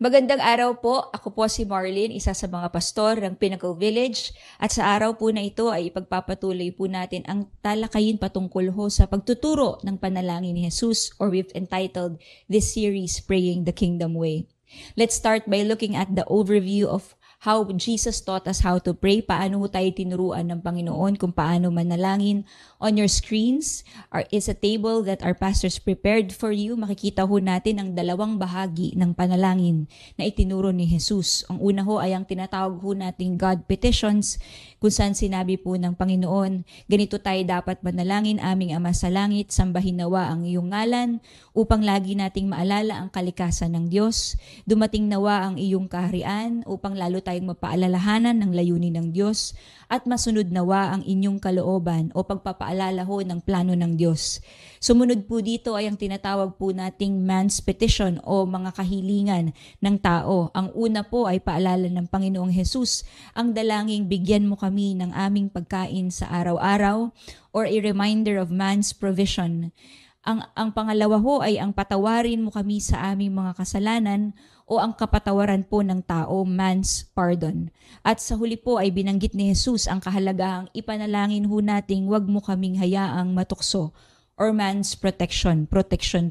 Magandang araw po. Ako po si Marlene, isa sa mga pastor ng Pinnacle Village. At sa araw po na ito ay ipagpapatuloy po natin ang talakayin patungkol ho sa pagtuturo ng panalangin ni Jesus, or we've entitled this series, Praying the Kingdom Way. Let's start by looking at the overview of how Jesus taught us how to pray. Paano tayo tinuruan ng Panginoon kung paano manalangin. On your screens is a table that our pastors prepared for you. Makikita ho natin ang dalawang bahagi ng panalangin na itinuro ni Jesus. Ang una ho ay ang tinatawag ho nating God petitions, kung saan sinabi po ng Panginoon, ganito tayo dapat manalangin, aming Ama sa langit, sambahin nawa ang iyong ngalan, upang lagi nating maalala ang kalikasan ng Diyos. Dumating nawa ang iyong kaharian, upang lalo tayong mapaalalahanan ng layunin ng Diyos, at masunod nawa ang inyong kalooban o pagpapaalala ho ng plano ng Diyos. Sumunod po dito ay ang tinatawag po nating man's petition o mga kahilingan ng tao. Ang una po ay paalala ng Panginoong Jesus, ang dalangin, bigyan mo kami ng aming pagkain sa araw-araw, or a reminder of man's provision. Ang pangalawa ho ay ang patawarin mo kami sa aming mga kasalanan, o ang kapatawaran po ng tao, man's pardon. At sa huli po ay binanggit ni Jesus ang kahalagahang ipanalangin ho nating wag mo kaming hayaang matukso, or man's protection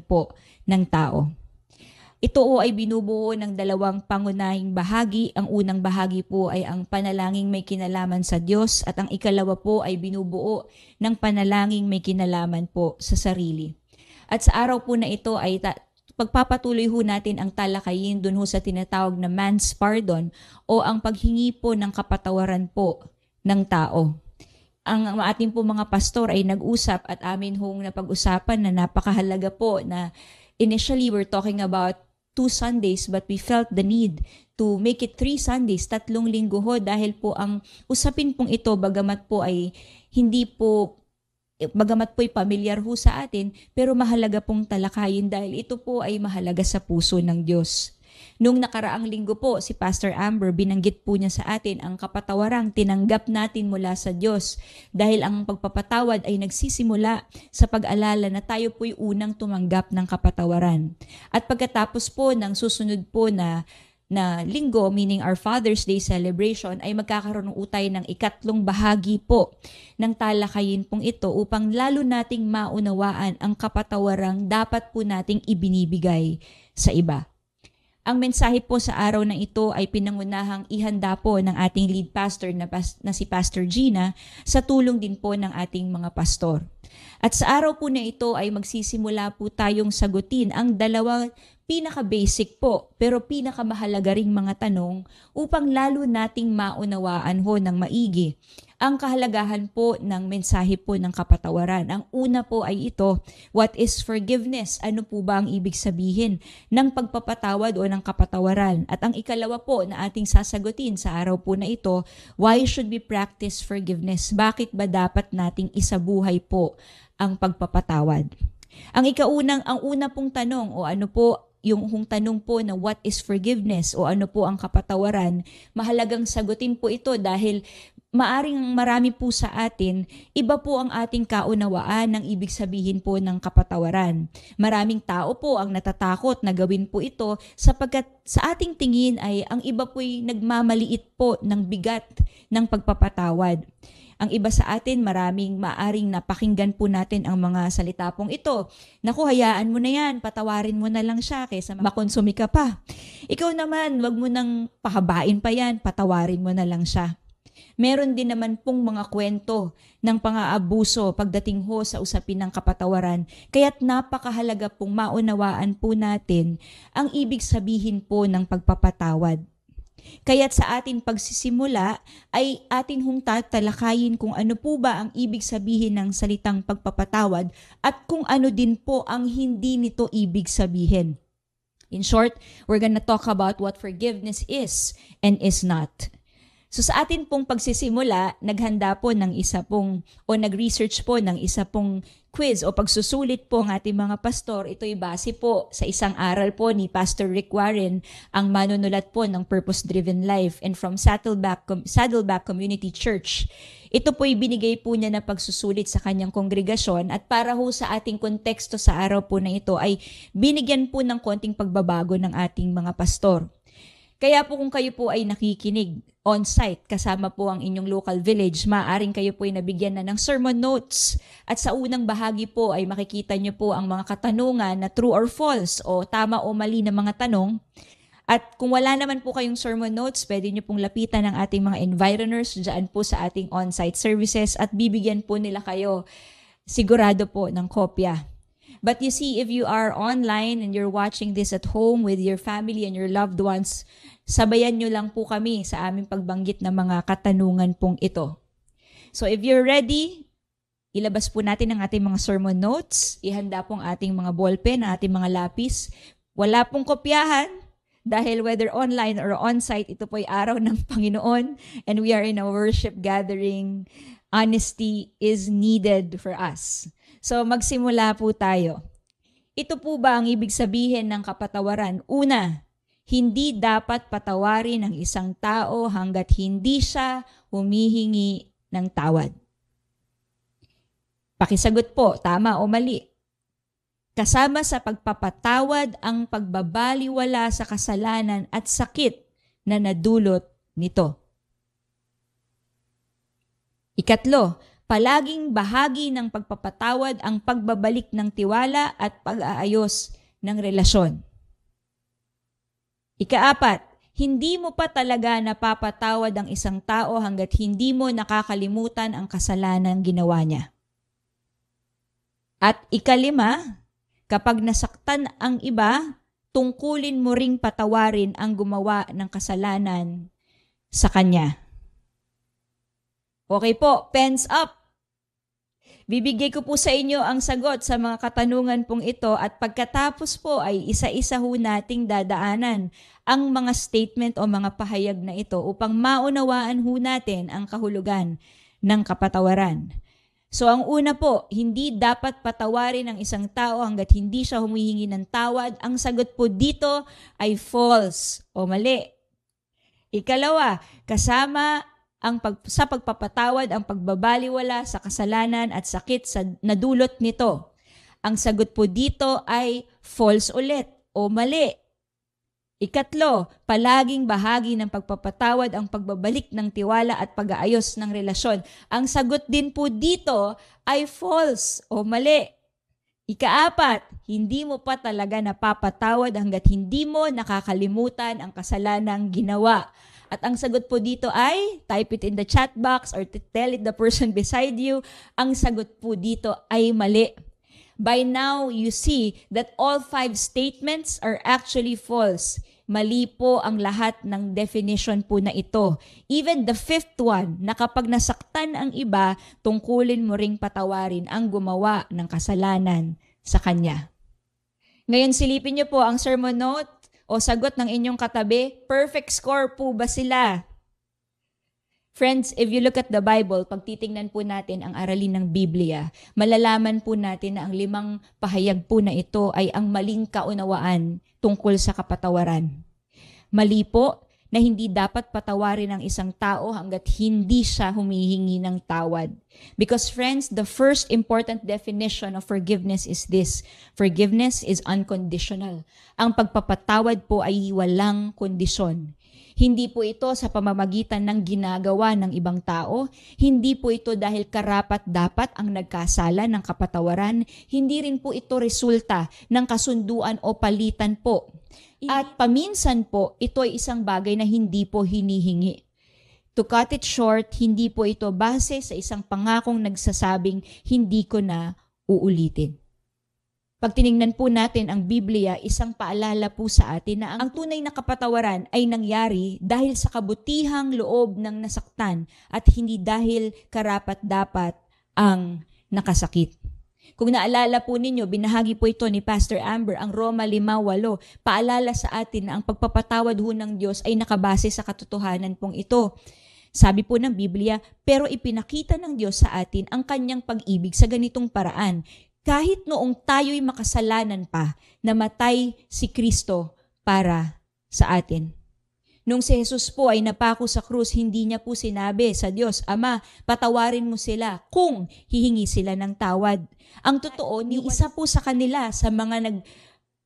po ng tao. Ito o ay binubuo ng dalawang pangunahing bahagi. Ang unang bahagi po ay ang panalangin may kinalaman sa Diyos, at ang ikalawa po ay binubuo ng panalangin may kinalaman po sa sarili. At sa araw po na ito ay pagpapatuloy ho natin ang talakayin dun ho sa tinatawag na man's pardon, o ang paghingi po ng kapatawaran po ng tao. Ang ating po mga pastor ay nag-usap at amin hong napag-usapan na napakahalaga po na initially we're talking about 2 Sundays, but we felt the need to make it 3 Sundays, 3 linggo ho, dahil po ang usapin pong ito, bagamat po'y pamilyar ho sa atin, pero mahalaga pong talakayin dahil ito po ay mahalaga sa puso ng Diyos. Nung nakaraang linggo po, si Pastor Amber, binanggit po niya sa atin ang kapatawarang tinanggap natin mula sa Diyos, dahil ang pagpapatawad ay nagsisimula sa pag-alala na tayo po'y unang tumanggap ng kapatawaran. At pagkatapos po ng susunod po na linggo, meaning our Father's Day celebration, ay magkakaroon tayo ng ikatlong bahagi po ng talakayin pong ito upang lalo nating maunawaan ang kapatawarang dapat po nating ibinibigay sa iba. Ang mensahe po sa araw na ito ay pinangunahang ihanda po ng ating lead pastor na si Pastor Gina, sa tulong din po ng ating mga pastor. At sa araw po na ito ay magsisimula po tayong sagutin ang dalawang pinaka-basic po pero pinakamahalaga ring mga tanong upang lalo nating maunawaan ho ng maigi ang kahalagahan po ng mensahe po ng kapatawaran. Ang una po ay ito, what is forgiveness? Ano po ba ang ibig sabihin ng pagpapatawad o ng kapatawaran? At ang ikalawa po na ating sasagutin sa araw po na ito, why should we practice forgiveness? Bakit ba dapat nating isabuhay po ang pagpapatawad? Ang una pong tanong o ano po yung tanong po na what is forgiveness o ano po ang kapatawaran, mahalagang sagutin po ito dahil maaring marami po sa atin, iba po ang ating kaunawaan ng ibig sabihin po ng kapatawaran. Maraming tao po ang natatakot na gawin po ito sapagkat sa ating tingin ay ang iba po'y nagmamaliit po ng bigat ng pagpapatawad. Ang iba sa atin, maraming maaring napakinggan po natin ang mga salita pong ito. Naku, hayaan mo na yan, patawarin mo na lang siya kaysa makonsumi ka pa. Ikaw naman, wag mo nang pahabain pa yan, patawarin mo na lang siya. Meron din naman pong mga kwento ng pang-aabuso pagdating ho sa usapin ng kapatawaran. Kaya't napakahalaga pong maunawaan po natin ang ibig sabihin po ng pagpapatawad. Kaya't sa ating pagsisimula ay atin hong tatalakayin kung ano po ba ang ibig sabihin ng salitang pagpapatawad at kung ano din po ang hindi nito ibig sabihin. In short, we're gonna talk about what forgiveness is and is not. So sa atin pong pagsisimula, naghanda po ng nag-research po ng isa pong quiz o pagsusulit po ng ating mga pastor. Ito'y base po sa isang aral po ni Pastor Rick Warren, ang manunulat po ng Purpose Driven Life, and from Saddleback Community Church. Ito po'y binigay po niya na pagsusulit sa kanyang kongregasyon, at para ho sa ating konteksto sa araw po na ito ay binigyan po ng konting pagbabago ng ating mga pastor. Kaya po kung kayo po ay nakikinig on-site, kasama po ang inyong local village, maaaring kayo po ay nabigyan na ng sermon notes. At sa unang bahagi po ay makikita nyo po ang mga katanungan na true or false o tama o mali na mga tanong. At kung wala naman po kayong sermon notes, pwede nyo pong lapitan ng ating mga environers dyan po sa ating on-site services at bibigyan po nila kayo sigurado po ng kopya. But you see, if you are online and you're watching this at home with your family and your loved ones, sabayan nyo lang po kami sa aming pagbanggit ng mga katanungan pong ito. So if you're ready, ilabas po natin ang ating mga sermon notes, ihanda pong ating mga ballpen, ating mga lapis. Wala pong kopyahan, dahil whether online or on-site, ito po ay araw ng Panginoon and we are in a worship gathering. Honesty is needed for us. So magsimula po tayo. Ito po ba ang ibig sabihin ng kapatawaran? Una, hindi dapat patawarin ang isang tao hanggat hindi siya humihingi ng tawad. Pakisagot po, tama o mali? Kasama sa pagpapatawad ang pagbabaliwala sa kasalanan at sakit na nadulot nito. Ikatlo, palaging bahagi ng pagpapatawad ang pagbabalik ng tiwala at pag-aayos ng relasyon. Ikaapat, hindi mo pa talaga napapatawad ang isang tao hanggat hindi mo nakakalimutan ang kasalanan ginawa niya. At ikalima, kapag nasaktan ang iba, tungkulin mo ring patawarin ang gumawa ng kasalanan sa kanya. Okay po, pens up. Bibigay ko po sa inyo ang sagot sa mga katanungan pong ito at pagkatapos po ay isa-isa ho nating dadaanan ang mga statement o mga pahayag na ito upang maunawaan ho natin ang kahulugan ng kapatawaran. So ang una po, hindi dapat patawarin ang isang tao hanggat hindi siya humihingi ng tawad. Ang sagot po dito ay false o mali. Ikalawa, kasama sa pagpapatawad ang pagbabaliwala sa kasalanan at sakit sa nadulot nito. Ang sagot po dito ay false ulit o mali. Ikatlo, palaging bahagi ng pagpapatawad ang pagbabalik ng tiwala at pag-aayos ng relasyon. Ang sagot din po dito ay false o mali. Ikaapat, hindi mo pa talaga napapatawad hanggat hindi mo nakakalimutan ang kasalanang ginawa. At ang sagot po dito ay, type it in the chat box or tell it the person beside you, ang sagot po dito ay mali. By now, you see that all 5 statements are actually false. Mali po ang lahat ng definition po na ito. Even the 5th one, na kapag nasaktan ang iba, tungkulin mo ring patawarin ang gumawa ng kasalanan sa kanya. Ngayon silipin niyo po ang sermon note o sagot ng inyong katabi, perfect score po ba sila? Friends, if you look at the Bible, pag titingnan po natin ang aralin ng Biblia, malalaman po natin na ang 5 pahayag po na ito ay ang maling kaunawaan tungkol sa kapatawaran. Mali po na hindi dapat patawarin ang isang tao hanggat hindi siya humihingi ng tawad. Because friends, the first important definition of forgiveness is this. Forgiveness is unconditional. Ang pagpapatawad po ay walang kondisyon. Hindi po ito sa pamamagitan ng ginagawa ng ibang tao. Hindi po ito dahil karapat-dapat ang nagkasala ng kapatawaran. Hindi rin po ito resulta ng kasunduan o palitan po. At paminsan po, ito ay isang bagay na hindi po hinihingi. To cut it short, hindi po ito base sa isang pangakong nagsasabing hindi ko na uulitin. Pag tiningnan po natin ang Biblia, isang paalala po sa atin na ang tunay na kapatawaran ay nangyari dahil sa kabutihang loob ng nasaktan at hindi dahil karapat-dapat ang nakasakit. Kung naalala po ninyo, binahagi po ito ni Pastor Amber, ang Roma 5:8. Paalala sa atin na ang pagpapatawad ho ng Diyos ay nakabase sa katotohanan pong ito. Sabi po ng Biblia, pero ipinakita ng Diyos sa atin ang kanyang pag-ibig sa ganitong paraan. Kahit noong tayo'y makasalanan pa, namatay si Kristo para sa atin. Nung si Jesus po ay napako sa krus, hindi niya po sinabi sa Diyos, Ama, patawarin mo sila kung hihingi sila ng tawad. Ang totoo, ni isa po sa kanila sa mga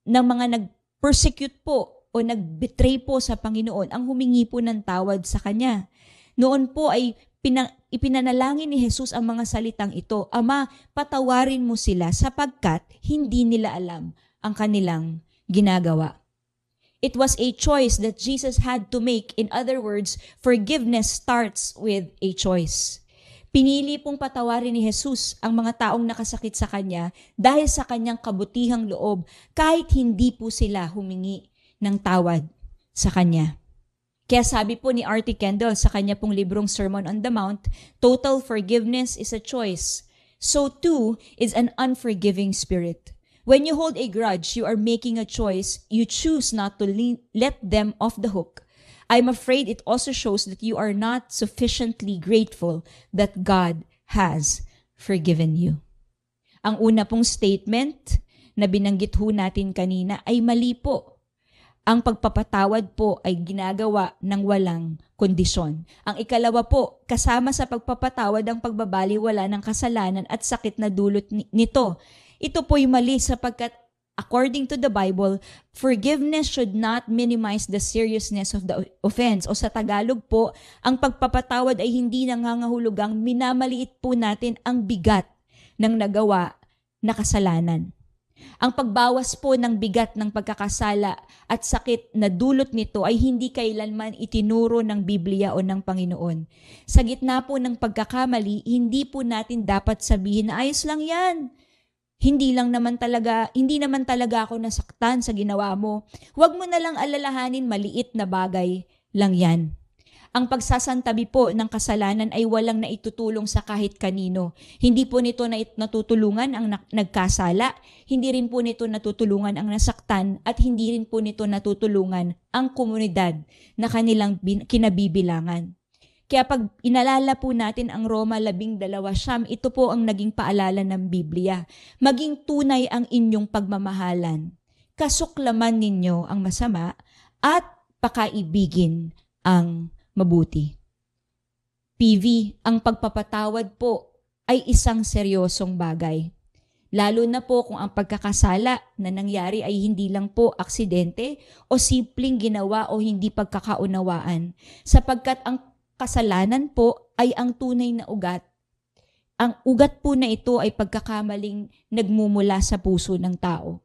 nag-persecute po o nag-betray po sa Panginoon ang humingi po ng tawad sa Kanya. Noon po ay ipinanalangin ni Jesus ang mga salitang ito, Ama, patawarin mo sila sapagkat hindi nila alam ang kanilang ginagawa. It was a choice that Jesus had to make. In other words, forgiveness starts with a choice. Pinili pong patawarin ni Jesus ang mga taong nakasakit sa Kanya dahil sa Kanyang kabutihang loob kahit hindi po sila humingi ng tawad sa Kanya. Kaya sabi po ni R.T. Kendall sa kanya pong librong Sermon on the Mount, total forgiveness is a choice. So too is an unforgiving spirit. When you hold a grudge, you are making a choice. You choose not to let them off the hook. I'm afraid it also shows that you are not sufficiently grateful that God has forgiven you. Ang una pong statement na binanggit ho natin kanina ay mali po. Ang pagpapatawad po ay ginagawa ng walang kondisyon. Ang ikalawa po, kasama sa pagpapatawad ang pagbabaliwala ng kasalanan at sakit na dulot nito. Ito po'y mali sapagkat according to the Bible, forgiveness should not minimize the seriousness of the offense. O sa Tagalog po, ang pagpapatawad ay hindi nangangahulugang minamaliit po natin ang bigat ng nagawa na kasalanan. Ang pagbawas po ng bigat ng pagkakasala at sakit na dulot nito ay hindi kailanman itinuro ng Biblia o ng Panginoon. Sa gitna po ng pagkakamali, hindi po natin dapat sabihin na ayos lang yan. Hindi naman talaga ako nasaktan sa ginawa mo. Huwag mo na lang alalahanin, maliit na bagay lang yan. Ang pagsasantabi po ng kasalanan ay walang naitutulong sa kahit kanino. Hindi po nito natutulungan ang nagkasala, hindi rin po nito natutulungan ang nasaktan, at hindi rin po nito natutulungan ang komunidad na kanilang kinabibilangan. Kaya pag inalala po natin ang Roma 12:9, ito po ang naging paalala ng Biblia. Maging tunay ang inyong pagmamahalan. Kasuklaman ninyo ang masama at pakaibigin ang mabuti. PV, ang pagpapatawad po ay isang seryosong bagay. Lalo na po kung ang pagkakasala na nangyari ay hindi lang po aksidente o simpleng ginawa o hindi pagkakaunawaan. Sapagkat ang kasalanan po ay ang tunay na ugat. Ang ugat po na ito ay pagkakamaling nagmumula sa puso ng tao.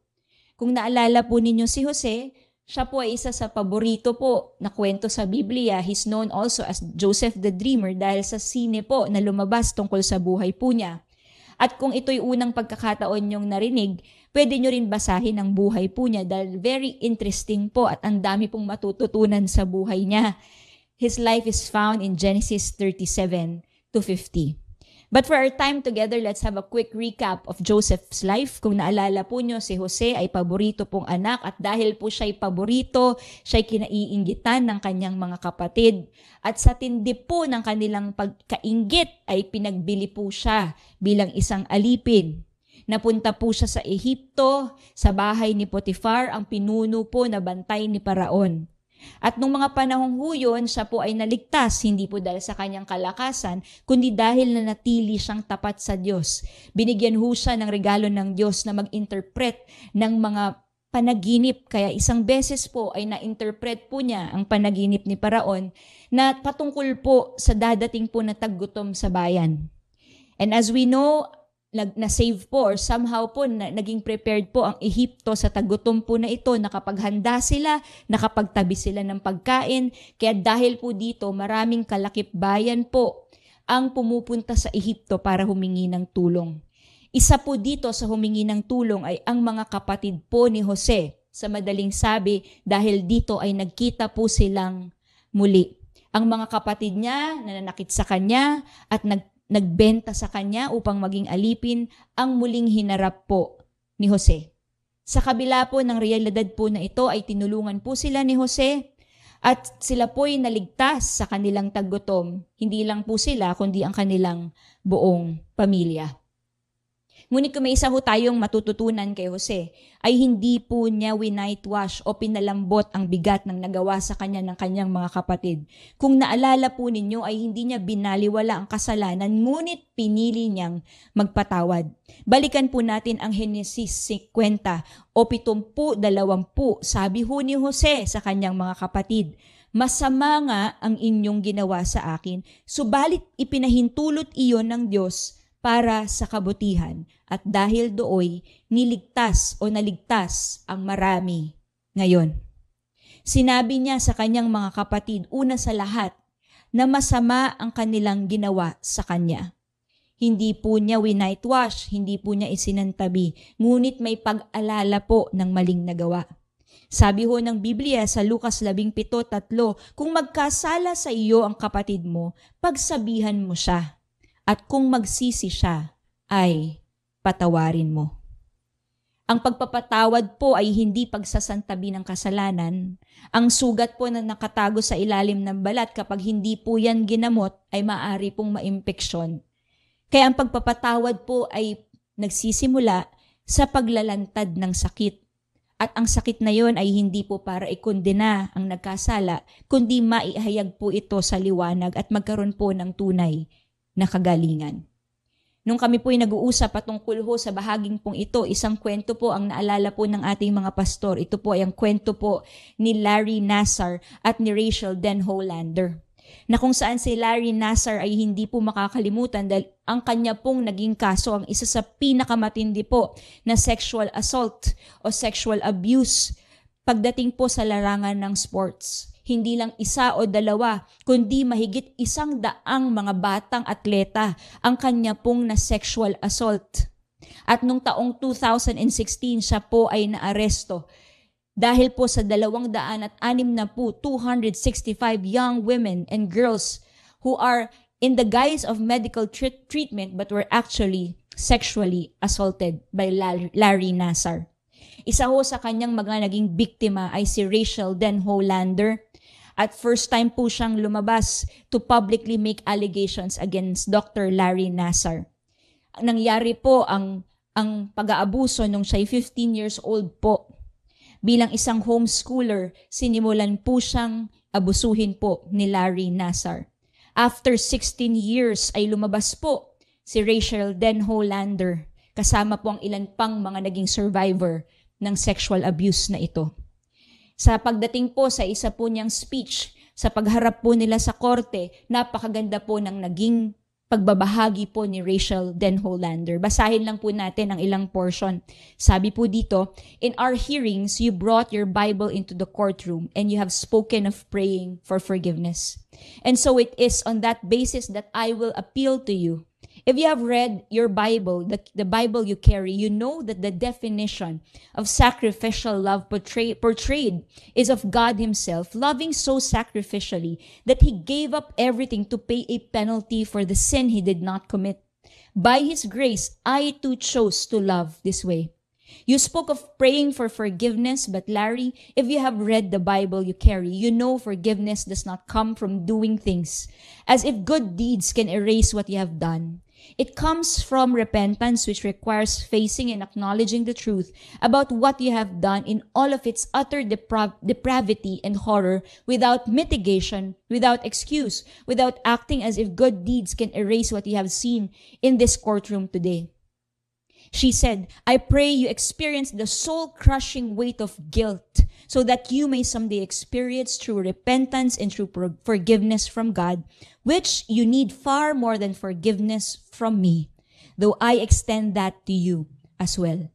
Kung naalala po ninyo si Jose, siya po ay isa sa paborito po na kwento sa Biblia. He's known also as Joseph the Dreamer dahil sa sine po na lumabas tungkol sa buhay po niya. At kung ito'y unang pagkakataon niyong narinig, pwede niyo rin basahin ang buhay po niya dahil very interesting po at ang dami pong matututunan sa buhay niya. His life is found in Genesis 37 to 50. But for our time together, let's have a quick recap of Joseph's life. Kung naalala po nyo, si Jose ay paborito pong anak at dahil po siya'y paborito, siya'y kinaiinggitan ng kanyang mga kapatid. At sa tindi po ng kanilang pagkainggit ay pinagbili po siya bilang isang alipin. Napunta po siya sa Ehipto, sa bahay ni Potifar, ang pinuno po na bantay ni Paraon. At nung mga panahong huyon, siya po ay naligtas, hindi po dahil sa kanyang kalakasan, kundi dahil nanatili siyang tapat sa Diyos. Binigyan ho siya ng regalo ng Diyos na mag-interpret ng mga panaginip. Kaya isang beses po ay na-interpret po niya ang panaginip ni Paraon na patungkol po sa dadating po na taggutom sa bayan. And as we know, na-save po or somehow po naging prepared po ang Ehipto sa tagutom po na ito. Nakapaghanda sila, nakapagtabi sila ng pagkain. Kaya dahil po dito, maraming kalakip bayan po ang pumupunta sa Ehipto para humingi ng tulong. Isa po dito sa humingi ng tulong ay ang mga kapatid po ni Jose. Sa madaling sabi, dahil dito ay nagkita po silang muli. Ang mga kapatid niya nananakit sa kanya at nagbenta sa kanya upang maging alipin ang muling hinarap po ni Jose. Sa kabila po ng realidad po na ito ay tinulungan po sila ni Jose at sila po ay naligtas sa kanilang taggutom. Hindi lang po sila kundi ang kanilang buong pamilya. Ngunit kung may isa ho tayong matututunan kay Jose, ay hindi po niya winightwash o pinalambot ang bigat ng nagawa sa kanya ng kanyang mga kapatid. Kung naalala po ninyo ay hindi niya binaliwala ang kasalanan, ngunit pinili niyang magpatawad. Balikan po natin ang Henesis 50 o 70-20, sabi ho ni Jose sa kanyang mga kapatid, masama nga ang inyong ginawa sa akin, subalit ipinahintulot iyon ng Diyos para sa kabutihan, at dahil dooy naligtas ang marami ngayon. Sinabi niya sa kanyang mga kapatid, una sa lahat, na masama ang kanilang ginawa sa kanya. Hindi po niya winightwash, hindi po niya isinantabi, ngunit may pag-alala po ng maling nagawa. Sabi ho ng Biblia sa Lucas 17:3, kung magkasala sa iyo ang kapatid mo, pagsabihan mo siya. At kung magsisi siya, ay patawarin mo. Ang pagpapatawad po ay hindi pagsasantabi ng kasalanan. Ang sugat po na nakatago sa ilalim ng balat kapag hindi po yan ginamot ay maaari pong maimpeksyon. Kaya ang pagpapatawad po ay nagsisimula sa paglalantad ng sakit. At ang sakit na yon ay hindi po para ikondena ang nagkasala, kundi maihayag po ito sa liwanag at magkaroon po ng tunay na kagalingan. Nung kami po'y nag-uusap patungkol ho sa bahaging pong ito, isang kwento po ang naalala po ng ating mga pastor. Ito po ay ang kwento po ni Larry Nassar at ni Rachel Denhollander, na kung saan si Larry Nassar ay hindi po makakalimutan dahil ang kanya pong naging kaso ang isa sa pinakamatindi po na sexual assault o sexual abuse pagdating po sa larangan ng sports. Hindi lang isa o dalawa, kundi mahigit 100 mga batang atleta ang kanya pong na sexual assault. At nung taong 2016, siya po ay naaresto dahil po sa 265 young women and girls who are in the guise of medical treatment but were actually sexually assaulted by Larry Nassar. Isa ho sa kanyang mga naging biktima ay si Rachel Denhollander. At first time po siyang lumabas to publicly make allegations against Dr. Larry Nassar. Nangyari po ang pag-aabuso nung siya'y 15 years old po. Bilang isang homeschooler, sinimulan po siyang abusuhin po ni Larry Nassar. After 16 years ay lumabas po si Rachel Denhollander, kasama po ang ilan pang mga naging survivor ng sexual abuse na ito. Sa pagdating po sa isa po niyang speech, sa pagharap po nila sa korte, napakaganda po ng naging pagbabahagi po ni Rachel Denhollander. Basahin lang po natin ang ilang portion. Sabi po dito, in our hearings, you brought your Bible into the courtroom and you have spoken of praying for forgiveness. And so it is on that basis that I will appeal to you. If you have read your Bible, the Bible you carry, you know that the definition of sacrificial love portrayed is of God Himself, loving so sacrificially that He gave up everything to pay a penalty for the sin He did not commit. By His grace, I too chose to love this way. You spoke of praying for forgiveness, but Larry, if you have read the Bible you carry, you know forgiveness does not come from doing things as if good deeds can erase what you have done. It comes from repentance, which requires facing and acknowledging the truth about what you have done in all of its utter depravity and horror, without mitigation, without excuse, without acting as if good deeds can erase what you have seen in this courtroom today. She said, I pray you experience the soul-crushing weight of guilt so that you may someday experience true repentance and true forgiveness from God, which you need far more than forgiveness from me, though I extend that to you as well.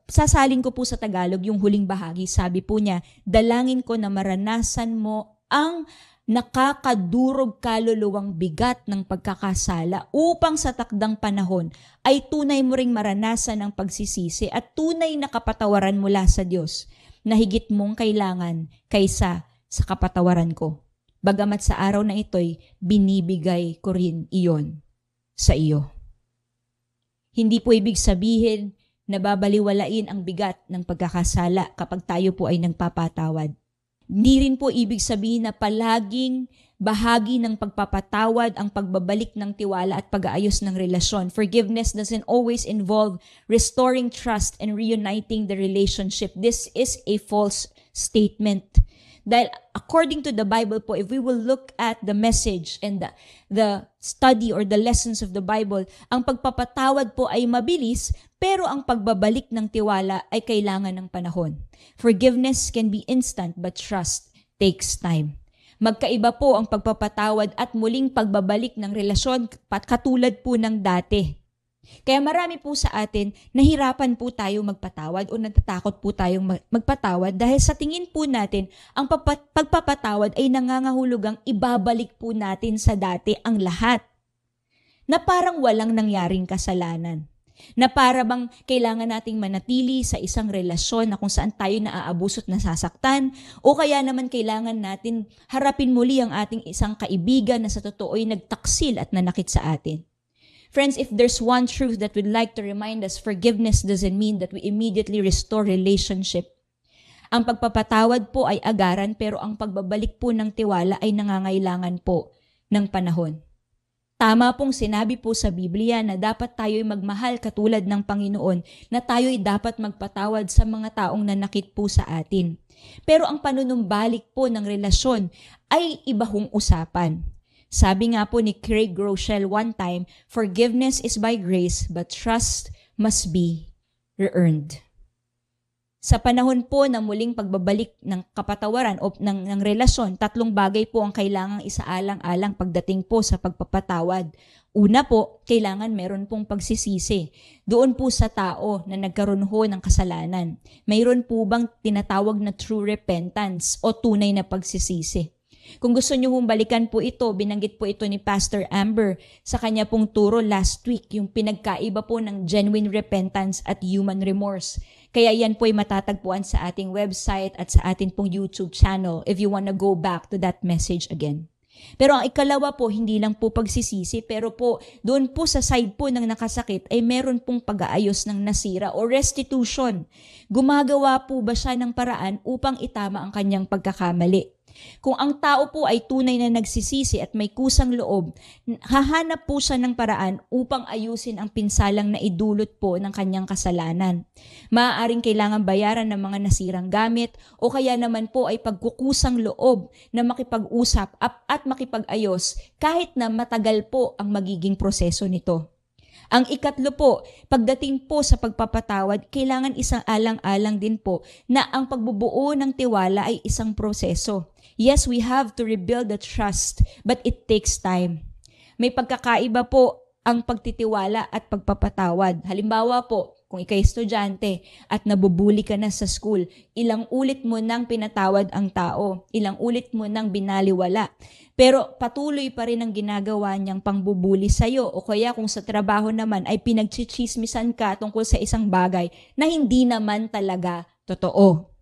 Sasalin ko po sa Tagalog yung huling bahagi. Sabi po niya, dalangin ko na maranasan mo ang nakakadurog kaluluwang bigat ng pagkakasala upang sa takdang panahon ay tunay mo ring maranasan ang pagsisisi at tunay na kapatawaran mula sa Diyos na higit mong kailangan kaysa sa kapatawaran ko. Bagamat sa araw na ito'y binibigay ko rin iyon sa iyo. Hindi po ibig sabihin na babaliwalain ang bigat ng pagkakasala kapag tayo po ay nagpapatawad. Hindi rin po ibig sabihin na palaging bahagi ng pagpapatawad ang pagbabalik ng tiwala at pag-aayos ng relasyon. Forgiveness doesn't always involve restoring trust and reuniting the relationship. This is a false statement. Dahil according to the Bible po, if we will look at the message and the study or the lessons of the Bible, ang pagpapatawad po ay mabilis, pero ang pagbabalik ng tiwala ay kailangan ng panahon. Forgiveness can be instant, but trust takes time. Magkaiba po ang pagpapatawad at muling pagbabalik ng relasyon katulad po ng dati. Kaya marami po sa atin, nahirapan po tayo magpatawad o natatakot po tayong magpatawad dahil sa tingin po natin, ang pagpapatawad ay nangangahulugang ibabalik po natin sa dati ang lahat. Na parang walang nangyaring kasalanan. Na para bang kailangan nating manatili sa isang relasyon na kung saan tayo naaabuso at nasasaktan, o kaya naman kailangan natin harapin muli ang ating isang kaibigan na sa totoo'y nagtaksil at nanakit sa atin. Friends, if there's one truth that we'd like to remind us, forgiveness doesn't mean that we immediately restore relationship. Ang pagpapatawad po ay agaran, pero ang pagbabalik po ng tiwala ay nangangailangan po ng panahon. Tama pong sinabi po sa Biblia na dapat tayo'y magmahal katulad ng Panginoon, na tayo'y dapat magpatawad sa mga taong nanakit po sa atin. Pero ang panunumbalik po ng relasyon ay iba hong usapan. Sabi nga po ni Craig Groeschel one time, forgiveness is by grace, but trust must be earned. Sa panahon po ng muling pagbabalik ng kapatawaran o ng relasyon, tatlong bagay po ang kailangang isaalang-alang pagdating po sa pagpapatawad. Una po, kailangan meron pong pagsisisi. Doon po sa tao na nagkaroon ho ng kasalanan. Mayroon po bang tinatawag na true repentance o tunay na pagsisisi? Kung gusto nyo hong balikan po ito, binanggit po ito ni Pastor Amber sa kanya pong turo last week, yung pinagkaiba po ng genuine repentance at human remorse. Kaya yan po ay matatagpuan sa ating website at sa ating pong YouTube channel if you wanna go back to that message again. Pero ang ikalawa po, hindi lang po pagsisisi, pero po doon po sa side po ng nakasakit ay meron pong pag-aayos ng nasira o restitution. Gumagawa po ba siya ng paraan upang itama ang kanyang pagkakamali? Kung ang tao po ay tunay na nagsisisi at may kusang loob, hahanap po siya ng paraan upang ayusin ang pinsalang na idulot po ng kanyang kasalanan. Maaaring kailangan bayaran ng mga nasirang gamit o kaya naman po ay pagkukusang loob na makipag-usap at makipag-ayos kahit na matagal po ang magiging proseso nito. Ang ikatlo po, pagdating po sa pagpapatawad, kailangan isang alang-alang din po na ang pagbubuo ng tiwala ay isang proseso. Yes, we have to rebuild the trust, but it takes time. May pagkakaiba po ang pagtitiwala at pagpapatawad. Halimbawa po, kung ikay estudyante at nabubuli ka na sa school, ilang ulit mo nang pinatawad ang tao, ilang ulit mo nang binaliwala. Pero patuloy pa rin ang ginagawa niyang pangbubuli sa'yo, o kaya kung sa trabaho naman ay pinagchichismisan ka tungkol sa isang bagay na hindi naman talaga totoo.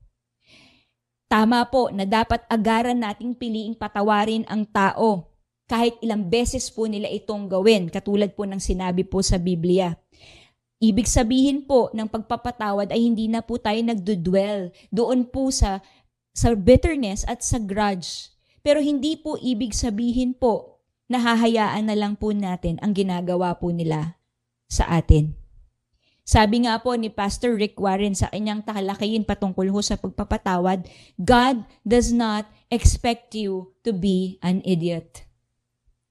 Tama po na dapat agaran nating piliing patawarin ang tao kahit ilang beses po nila itong gawin, katulad po ng sinabi po sa Biblia. Ibig sabihin po ng pagpapatawad ay hindi na po tayo nagdudwell doon po sa bitterness at sa grudge. Pero hindi po ibig sabihin po na hahayaan na lang po natin ang ginagawa po nila sa atin. Sabi nga po ni Pastor Rick Warren sa kanyang talakayin patungkol ho sa pagpapatawad, God does not expect you to be an idiot.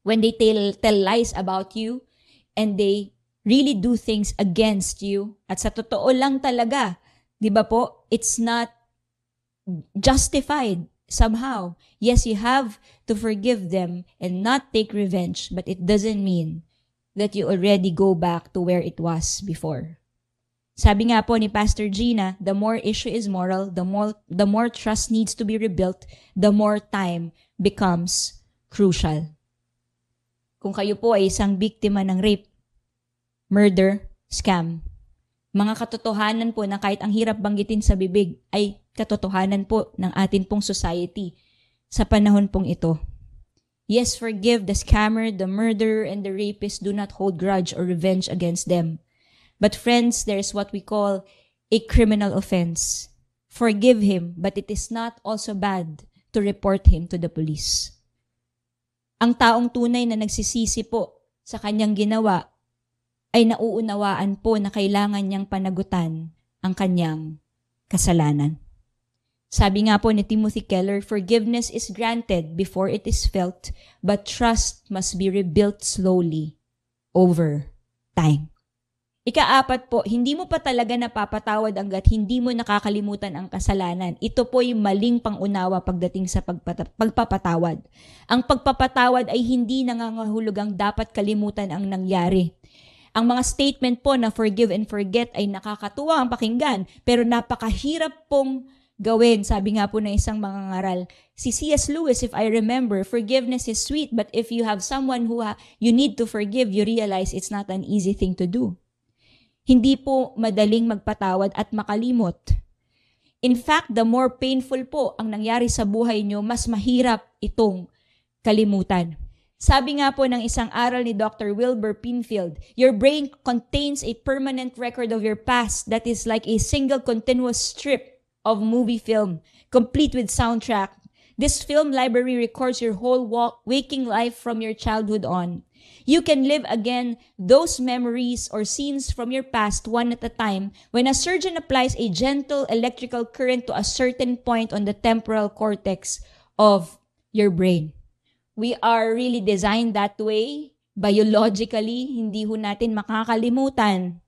When they tell lies about you and they really do things against you, at sa totoo lang talaga, di ba po, it's not justified somehow. Yes, you have to forgive them and not take revenge, but it doesn't mean that you already go back to where it was before. Sabi nga po ni Pastor Gina, the more issue is moral, the more trust needs to be rebuilt, the more time becomes crucial. Kung kayo po ay isang biktima ng rape, murder, scam, mga katotohanan po na kahit ang hirap banggitin sa bibig ay katotohanan po ng atin pong society sa panahon pong ito. Yes, forgive the scammer, the murderer, and the rapist. Do not hold grudge or revenge against them. But friends, there is what we call a criminal offense. Forgive him, but it is not also bad to report him to the police. Ang taong tunay na nagsisisi po sa kanyang ginawa ay nauunawaan po na kailangan niyang panagutan ang kanyang kasalanan. Sabi nga po ni Timothy Keller, forgiveness is granted before it is felt, but trust must be rebuilt slowly over time. Ika-4 po, hindi mo pa talaga napapatawad hangga't hindi mo nakakalimutan ang kasalanan. Ito po yung maling pangunawa pagdating sa pagpapatawad. Ang pagpapatawad ay hindi nangangahulugang dapat kalimutan ang nangyari. Ang mga statement po na forgive and forget ay nakakatuwa ang pakinggan, pero napakahirap pong gawin. Sabi nga po ng isang mangangaral, si C.S. Lewis, if I remember, forgiveness is sweet, but if you have someone who you need to forgive, you realize it's not an easy thing to do. Hindi po madaling magpatawad at makalimot. In fact, the more painful po ang nangyari sa buhay nyo, mas mahirap itong kalimutan. Sabi nga po ng isang aral ni Dr. Wilbur Pinfield, your brain contains a permanent record of your past that is like a single continuous strip of movie film, complete with soundtrack. This film library records your whole waking life from your childhood on. You can live again those memories or scenes from your past one at a time when a surgeon applies a gentle electrical current to a certain point on the temporal cortex of your brain. We are really designed that way. Biologically, hindi ho natin makakalimutan.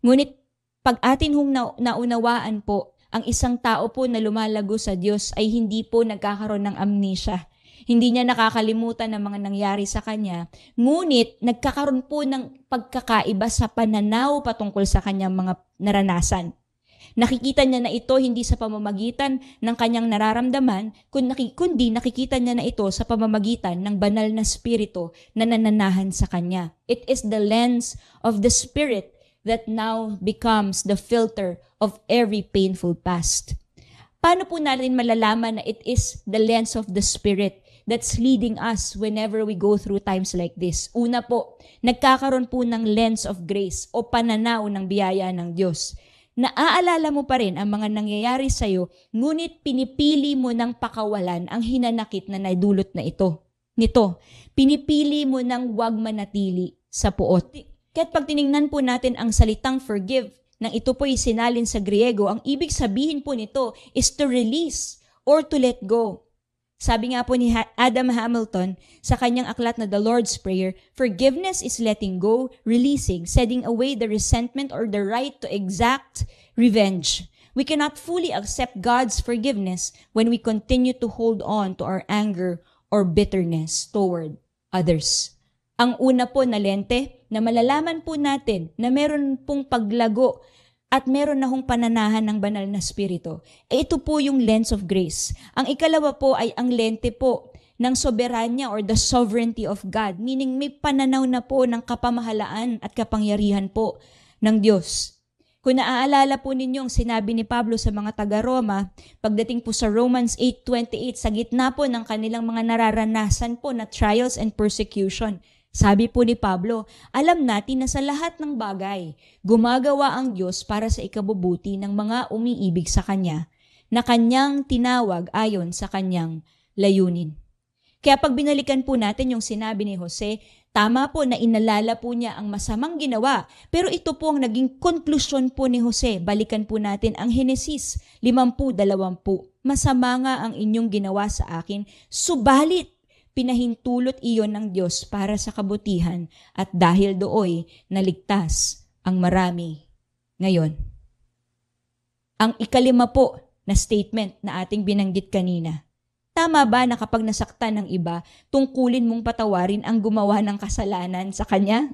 Ngunit pag atin hong naunawaan po, ang isang tao po na lumalago sa Diyos ay hindi po nagkakaroon ng amnesia. Hindi niya nakakalimutan ang mga nangyari sa kanya, ngunit nagkakaroon po ng pagkakaiba sa pananaw patungkol sa kanyang mga naranasan. Nakikita niya na ito hindi sa pamamagitan ng kanyang nararamdaman, kundi nakikita niya na ito sa pamamagitan ng banal na spirito na nananahan sa kanya. It is the lens of the Spirit that now becomes the filter of every painful past. Paano po natin malalaman na it is the lens of the Spirit that's leading us whenever we go through times like this? Una po, nagkakaroon po ng lens of grace o pananaw ng biyaya ng Diyos. Naaalala mo pa rin ang mga nangyayari sa'yo, ngunit pinipili mo ng pakawalan ang hinanakit na naidulot na ito. Nito, pinipili mo ng wag manatili sa puot. Kaya't pag tinignan po natin ang salitang forgive, nang ito po isinalin sa Griego, ang ibig sabihin po nito is to release or to let go. Sabi nga po ni Adam Hamilton sa kanyang aklat na The Lord's Prayer, forgiveness is letting go, releasing, setting away the resentment or the right to exact revenge. We cannot fully accept God's forgiveness when we continue to hold on to our anger or bitterness toward others. Ang una po na lente, na malalaman po natin na meron pong paglago at meron na hong pananahan ng banal na spirito. Ito po yung lens of grace. Ang ikalawa po ay ang lente po ng soberanya or the sovereignty of God. Meaning may pananaw na po ng kapamahalaan at kapangyarihan po ng Diyos. Kung naaalala po ninyo ang sinabi ni Pablo sa mga taga-Roma, pagdating po sa Romans 8:28, sa gitna po ng kanilang mga nararanasan po na trials and persecution, sabi po ni Pablo, alam natin na sa lahat ng bagay, gumagawa ang Diyos para sa ikabubuti ng mga umiibig sa Kanya, na Kanyang tinawag ayon sa Kanyang layunin. Kaya pag binalikan po natin yung sinabi ni Jose, tama po na inalala po niya ang masamang ginawa, pero ito po ang naging konklusyon po ni Jose. Balikan po natin ang Henesis 50:20. Masama nga ang inyong ginawa sa akin, subalit pinahintulot iyon ng Diyos para sa kabutihan at dahil dooy naligtas ang marami ngayon. Ang ikalima po na statement na ating binanggit kanina, tama ba na kapag nasaktan ng iba, tungkulin mong patawarin ang gumawa ng kasalanan sa kanya?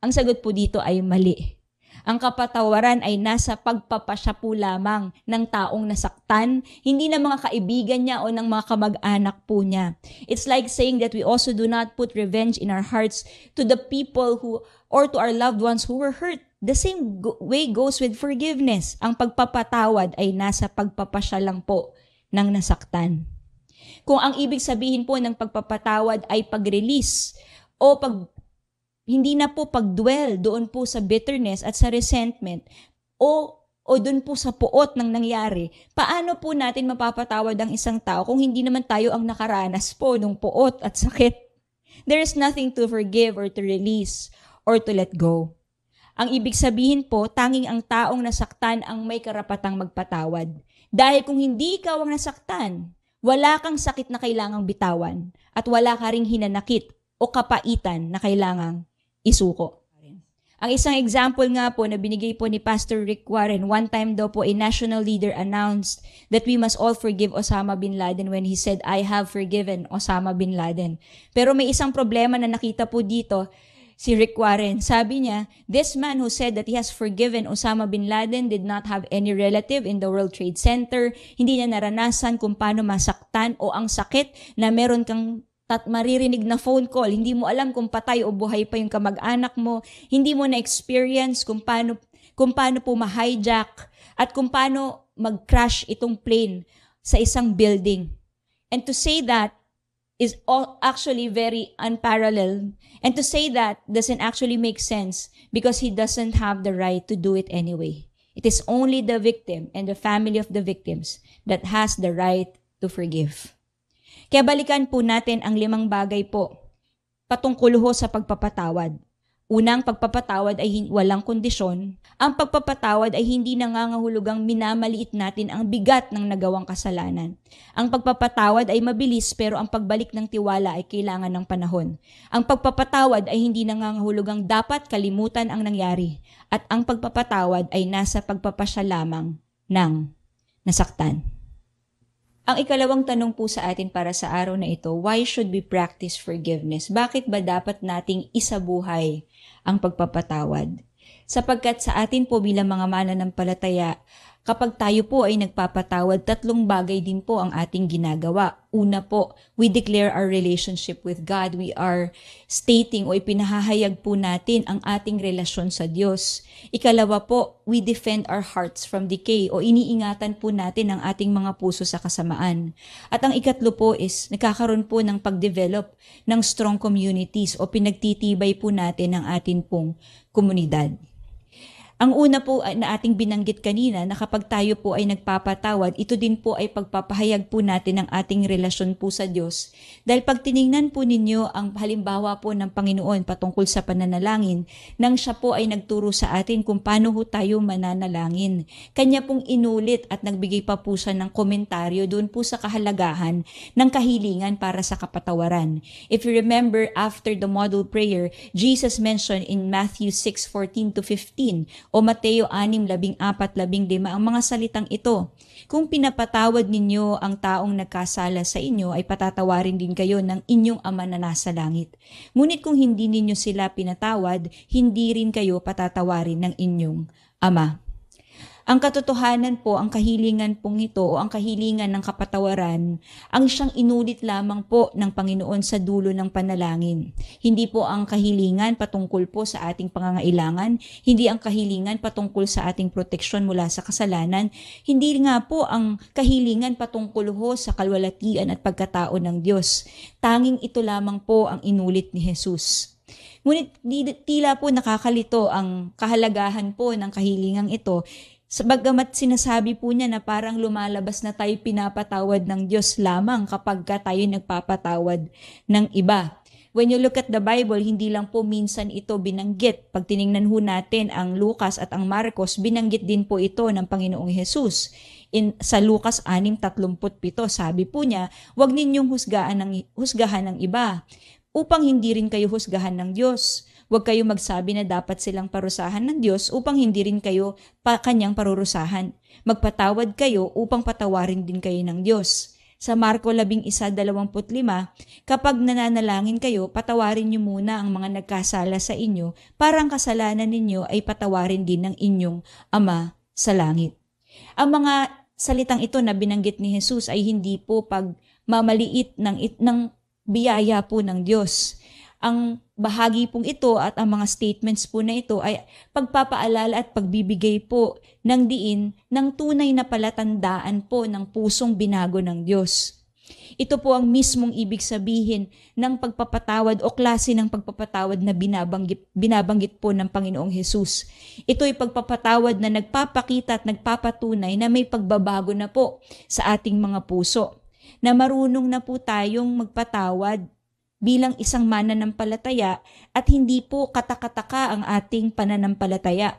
Ang sagot po dito ay mali. Ang kapatawaran ay nasa pagpapasya po lamang ng taong nasaktan, hindi ng mga kaibigan niya o ng mga kamag-anak po niya. It's like saying that we also do not put revenge in our hearts to the people who or to our loved ones who were hurt. The same way goes with forgiveness. Ang pagpapatawad ay nasa pagpapasya lang po ng nasaktan. Kung ang ibig sabihin po ng pagpapatawad ay pag-release o hindi na po pag-dwell doon po sa bitterness at sa resentment o o dun po sa puot ng nangyari, paano po natin mapapatawad ang isang tao kung hindi naman tayo ang nakaranas po ng puot at sakit? There is nothing to forgive or to release or to let go. Ang ibig sabihin po, tanging ang taong nasaktan ang may karapatang magpatawad. Dahil kung hindi ikaw ang nasaktan, wala kang sakit na kailangang bitawan at wala ka ring hinanakit o kapaitan na kailangang isuko. Ang isang example nga po na binigay po ni Pastor Rick Warren, one time daw po a national leader announced that we must all forgive Osama bin Laden when he said, I have forgiven Osama bin Laden. Pero may isang problema na nakita po dito, si Rick Warren. Sabi niya, this man who said that he has forgiven Osama bin Laden did not have any relative in the World Trade Center. Hindi niya naranasan kung paano masaktan o ang sakit na meron kang maririnig na phone call, hindi mo alam kung patay o buhay pa yung kamag-anak mo, hindi mo na-experience kung paano po ma-hijack at kung paano mag-crash itong plane sa isang building. And to say that is actually very unparalleled. And to say that doesn't actually make sense because he doesn't have the right to do it anyway. It is only the victim and the family of the victims that has the right to forgive. Kaya balikan po natin ang 5 bagay po patungkol ho sa pagpapatawad. Unang, pagpapatawad ay walang kondisyon. Ang pagpapatawad ay hindi nangangahulugang minamaliit natin ang bigat ng nagawang kasalanan. Ang pagpapatawad ay mabilis pero ang pagbalik ng tiwala ay kailangan ng panahon. Ang pagpapatawad ay hindi nangangahulugang dapat kalimutan ang nangyari. At ang pagpapatawad ay nasa pagpapasya lamang ng nasaktan. Ang ikalawang tanong po sa atin para sa araw na ito, why should we practice forgiveness? Bakit ba dapat nating isabuhay ang pagpapatawad? Sapagkat sa atin po bilang mga mananampalataya, kapag tayo po ay nagpapatawad, 3 bagay din po ang ating ginagawa. Una po, we declare our relationship with God. We are stating o ipinahahayag po natin ang ating relasyon sa Diyos. Ikalawa po, we defend our hearts from decay o iniingatan po natin ang ating mga puso sa kasamaan. At ang ikatlo po is nagkakaroon po ng pag-develop ng strong communities o pinagtitibay po natin ang atin pong komunidad. Ang una po na ating binanggit kanina na kapag tayo po ay nagpapatawad, ito din po ay pagpapahayag po natin ng ating relasyon po sa Diyos. Dahil pag tinignan po ninyo ang halimbawa po ng Panginoon patungkol sa pananalangin, nang siya po ay nagturo sa atin kung paano ho tayo mananalangin. Kanya pong inulit at nagbigay pa po siya ng komentaryo doon po sa kahalagahan ng kahilingan para sa kapatawaran. If you remember, after the model prayer, Jesus mentioned in Matthew 6:14-15, o Mateo 6:14-15 ang mga salitang ito. Kung pinapatawad ninyo ang taong nagkasala sa inyo, ay patatawarin din kayo ng inyong Ama na nasa langit. Ngunit kung hindi ninyo sila pinatawad, hindi rin kayo patatawarin ng inyong Ama. Ang katotohanan po, ang kahilingan pong ito o ang kahilingan ng kapatawaran, ang siyang inulit lamang po ng Panginoon sa dulo ng panalangin. Hindi po ang kahilingan patungkol po sa ating pangangailangan, hindi ang kahilingan patungkol sa ating proteksyon mula sa kasalanan, hindi nga po ang kahilingan patungkol ho sa kalwalatian at pagkatao ng Diyos. Tanging ito lamang po ang inulit ni Jesus. Ngunit tila po nakakalito ang kahalagahan po ng kahilingang ito. Sabagamat sinasabi po niya na parang lumalabas na tayo pinapatawad ng Diyos lamang kapag tayo nagpapatawad ng iba. When you look at the Bible, hindi lang po minsan ito binanggit. Pag tiningnan ho natin ang Lucas at ang Marcos, binanggit din po ito ng Panginoong Jesus. Sa Lucas 6:37, sabi po niya, huwag ninyong husgahan ng iba upang hindi rin kayo husgahan ng Diyos. Huwag kayo magsabi na dapat silang parusahan ng Diyos upang hindi rin kayo kanyang parurusahan. Magpatawad kayo upang patawarin din kayo ng Diyos. Sa Marko 11:25, kapag nananalangin kayo, patawarin niyo muna ang mga nagkasala sa inyo para ang kasalanan ninyo ay patawarin din ng inyong Ama sa langit. Ang mga salitang ito na binanggit ni Jesus ay hindi po pagmamaliit ng biyaya po ng Diyos. Ang bahagi pong ito at ang mga statements po na ito ay pagpapaalala at pagbibigay po ng diin ng tunay na palatandaan po ng pusong binago ng Diyos. Ito po ang mismong ibig sabihin ng pagpapatawad o klase ng pagpapatawad na binabanggit po ng Panginoong Hesus. Ito ay pagpapatawad na nagpapakita at nagpapatunay na may pagbabago na po sa ating mga puso. Na marunong na po tayong magpatawad bilang isang mananampalataya at hindi po katakataka ang ating pananampalataya.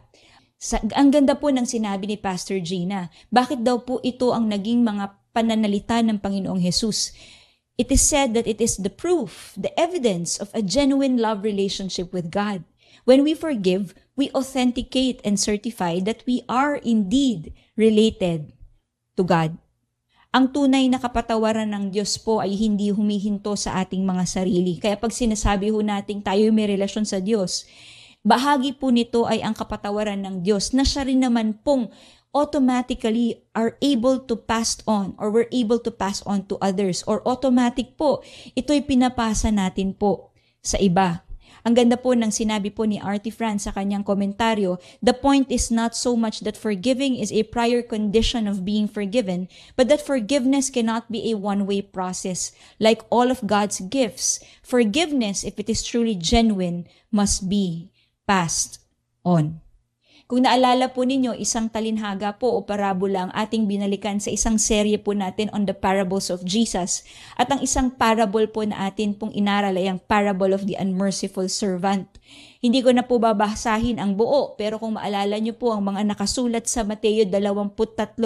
Ang ganda po ng sinabi ni Pastor Gina. Bakit daw po ito ang naging mga pananalita ng Panginoong Hesus? It is said that it is the proof, the evidence of a genuine love relationship with God. When we forgive, we authenticate and certify that we are indeed related to God. Ang tunay na kapatawaran ng Diyos po ay hindi humihinto sa ating mga sarili. Kaya pag sinasabi ho natin tayo may relasyon sa Diyos, bahagi po nito ay ang kapatawaran ng Diyos na siya rin naman pong automatically are able to pass on or we're able to pass on to others or automatic po. Ito'y pinapasa natin po sa iba. Ang ganda po ng sinabi po ni Artie Franz sa kanyang komentaryo, the point is not so much that forgiving is a prior condition of being forgiven, but that forgiveness cannot be a one-way process. Like all of God's gifts, forgiveness, if it is truly genuine, must be passed on. Kung naalala po ninyo, isang talinhaga po o parabola ang ating binalikan sa isang serye po natin on the parables of Jesus. At ang isang parable po na atin pong inaral ay ang parable of the unmerciful servant. Hindi ko na po babasahin ang buo, pero kung maalala nyo po ang mga nakasulat sa Mateo 23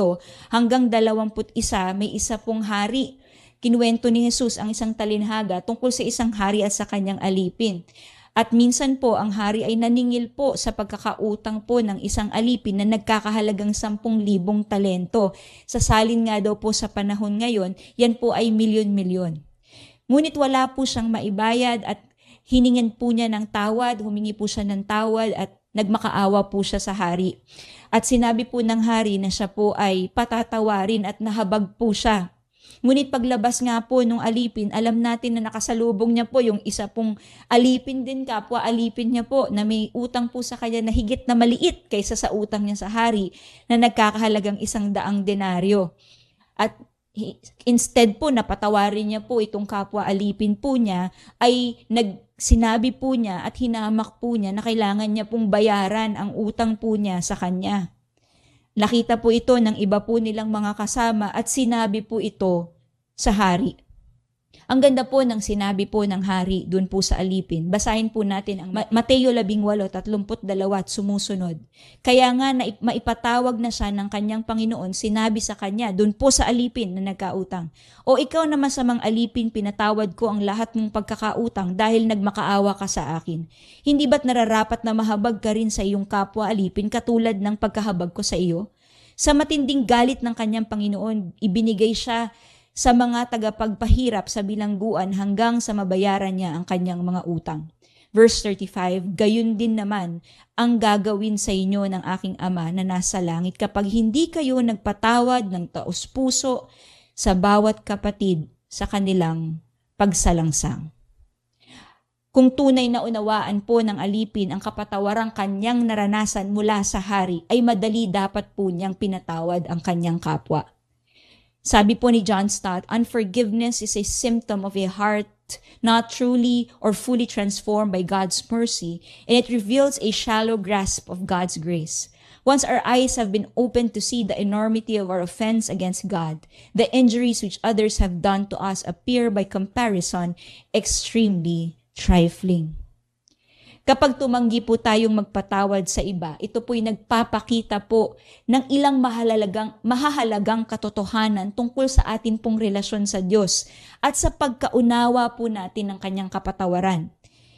hanggang 21, may isa pong hari. Kinuwento ni Jesus ang isang talinhaga tungkol sa isang hari at sa kanyang alipin. At minsan po, ang hari ay naningil po sa pagkakautang po ng isang alipin na nagkakahalagang 10,000 talento. Sasalin nga daw po sa panahon ngayon, yan po ay milyon-milyon. Ngunit wala po siyang maibayad at hiningin po niya ng tawad, humingi po siya ng tawad at nagmakaawa po siya sa hari. At sinabi po ng hari na siya po ay patatawarin at nahabag po siya. Ngunit paglabas nga po nung alipin, alam natin na nakasalubong niya po yung isa pong alipin din, kapwa alipin niya po na may utang po sa kanya na higit na maliit kaysa sa utang niya sa hari na nagkakahalagang 100 denaryo. At instead po napatawarin niya po itong kapwa alipin po niya, ay sinabi po niya at hinamak po niya na kailangan niya pong bayaran ang utang po niya sa kanya. Nakita po ito ng iba po nilang mga kasama at sinabi po ito sa hari. Ang ganda po ng sinabi po ng hari dun po sa alipin. Basahin po natin ang Mateo 18:32 at sumusunod. Kaya nga maipatawag na siya ng kanyang Panginoon, sinabi sa kanya dun po sa alipin na nagkautang, o ikaw na masamang alipin, pinatawad ko ang lahat mong pagkakautang dahil nagmakaawa ka sa akin. Hindi ba't nararapat na mahabag ka rin sa iyong kapwa alipin katulad ng pagkahabag ko sa iyo? Sa matinding galit ng kanyang Panginoon, ibinigay siya sa mga tagapagpahirap sa bilangguan hanggang sa mabayaran niya ang kanyang mga utang. Verse 35, gayon din naman ang gagawin sa inyo ng aking Ama na nasa langit kapag hindi kayo nagpatawad ng taos-puso sa bawat kapatid sa kanilang pagsalangsang. Kung tunay na unawaan po ng alipin ang kapatawarang kanyang naranasan mula sa hari, ay madali dapat po niyang pinatawad ang kanyang kapwa. Sabi po ni John Stott, unforgiveness is a symptom of a heart not truly or fully transformed by God's mercy, and it reveals a shallow grasp of God's grace. Once our eyes have been opened to see the enormity of our offense against God, the injuries which others have done to us appear by comparison extremely trifling. Kapag tumanggi po tayong magpatawad sa iba, ito po'y nagpapakita po ng ilang mahahalagang katotohanan tungkol sa atin pong relasyon sa Diyos at sa pagkaunawa po natin ng kanyang kapatawaran.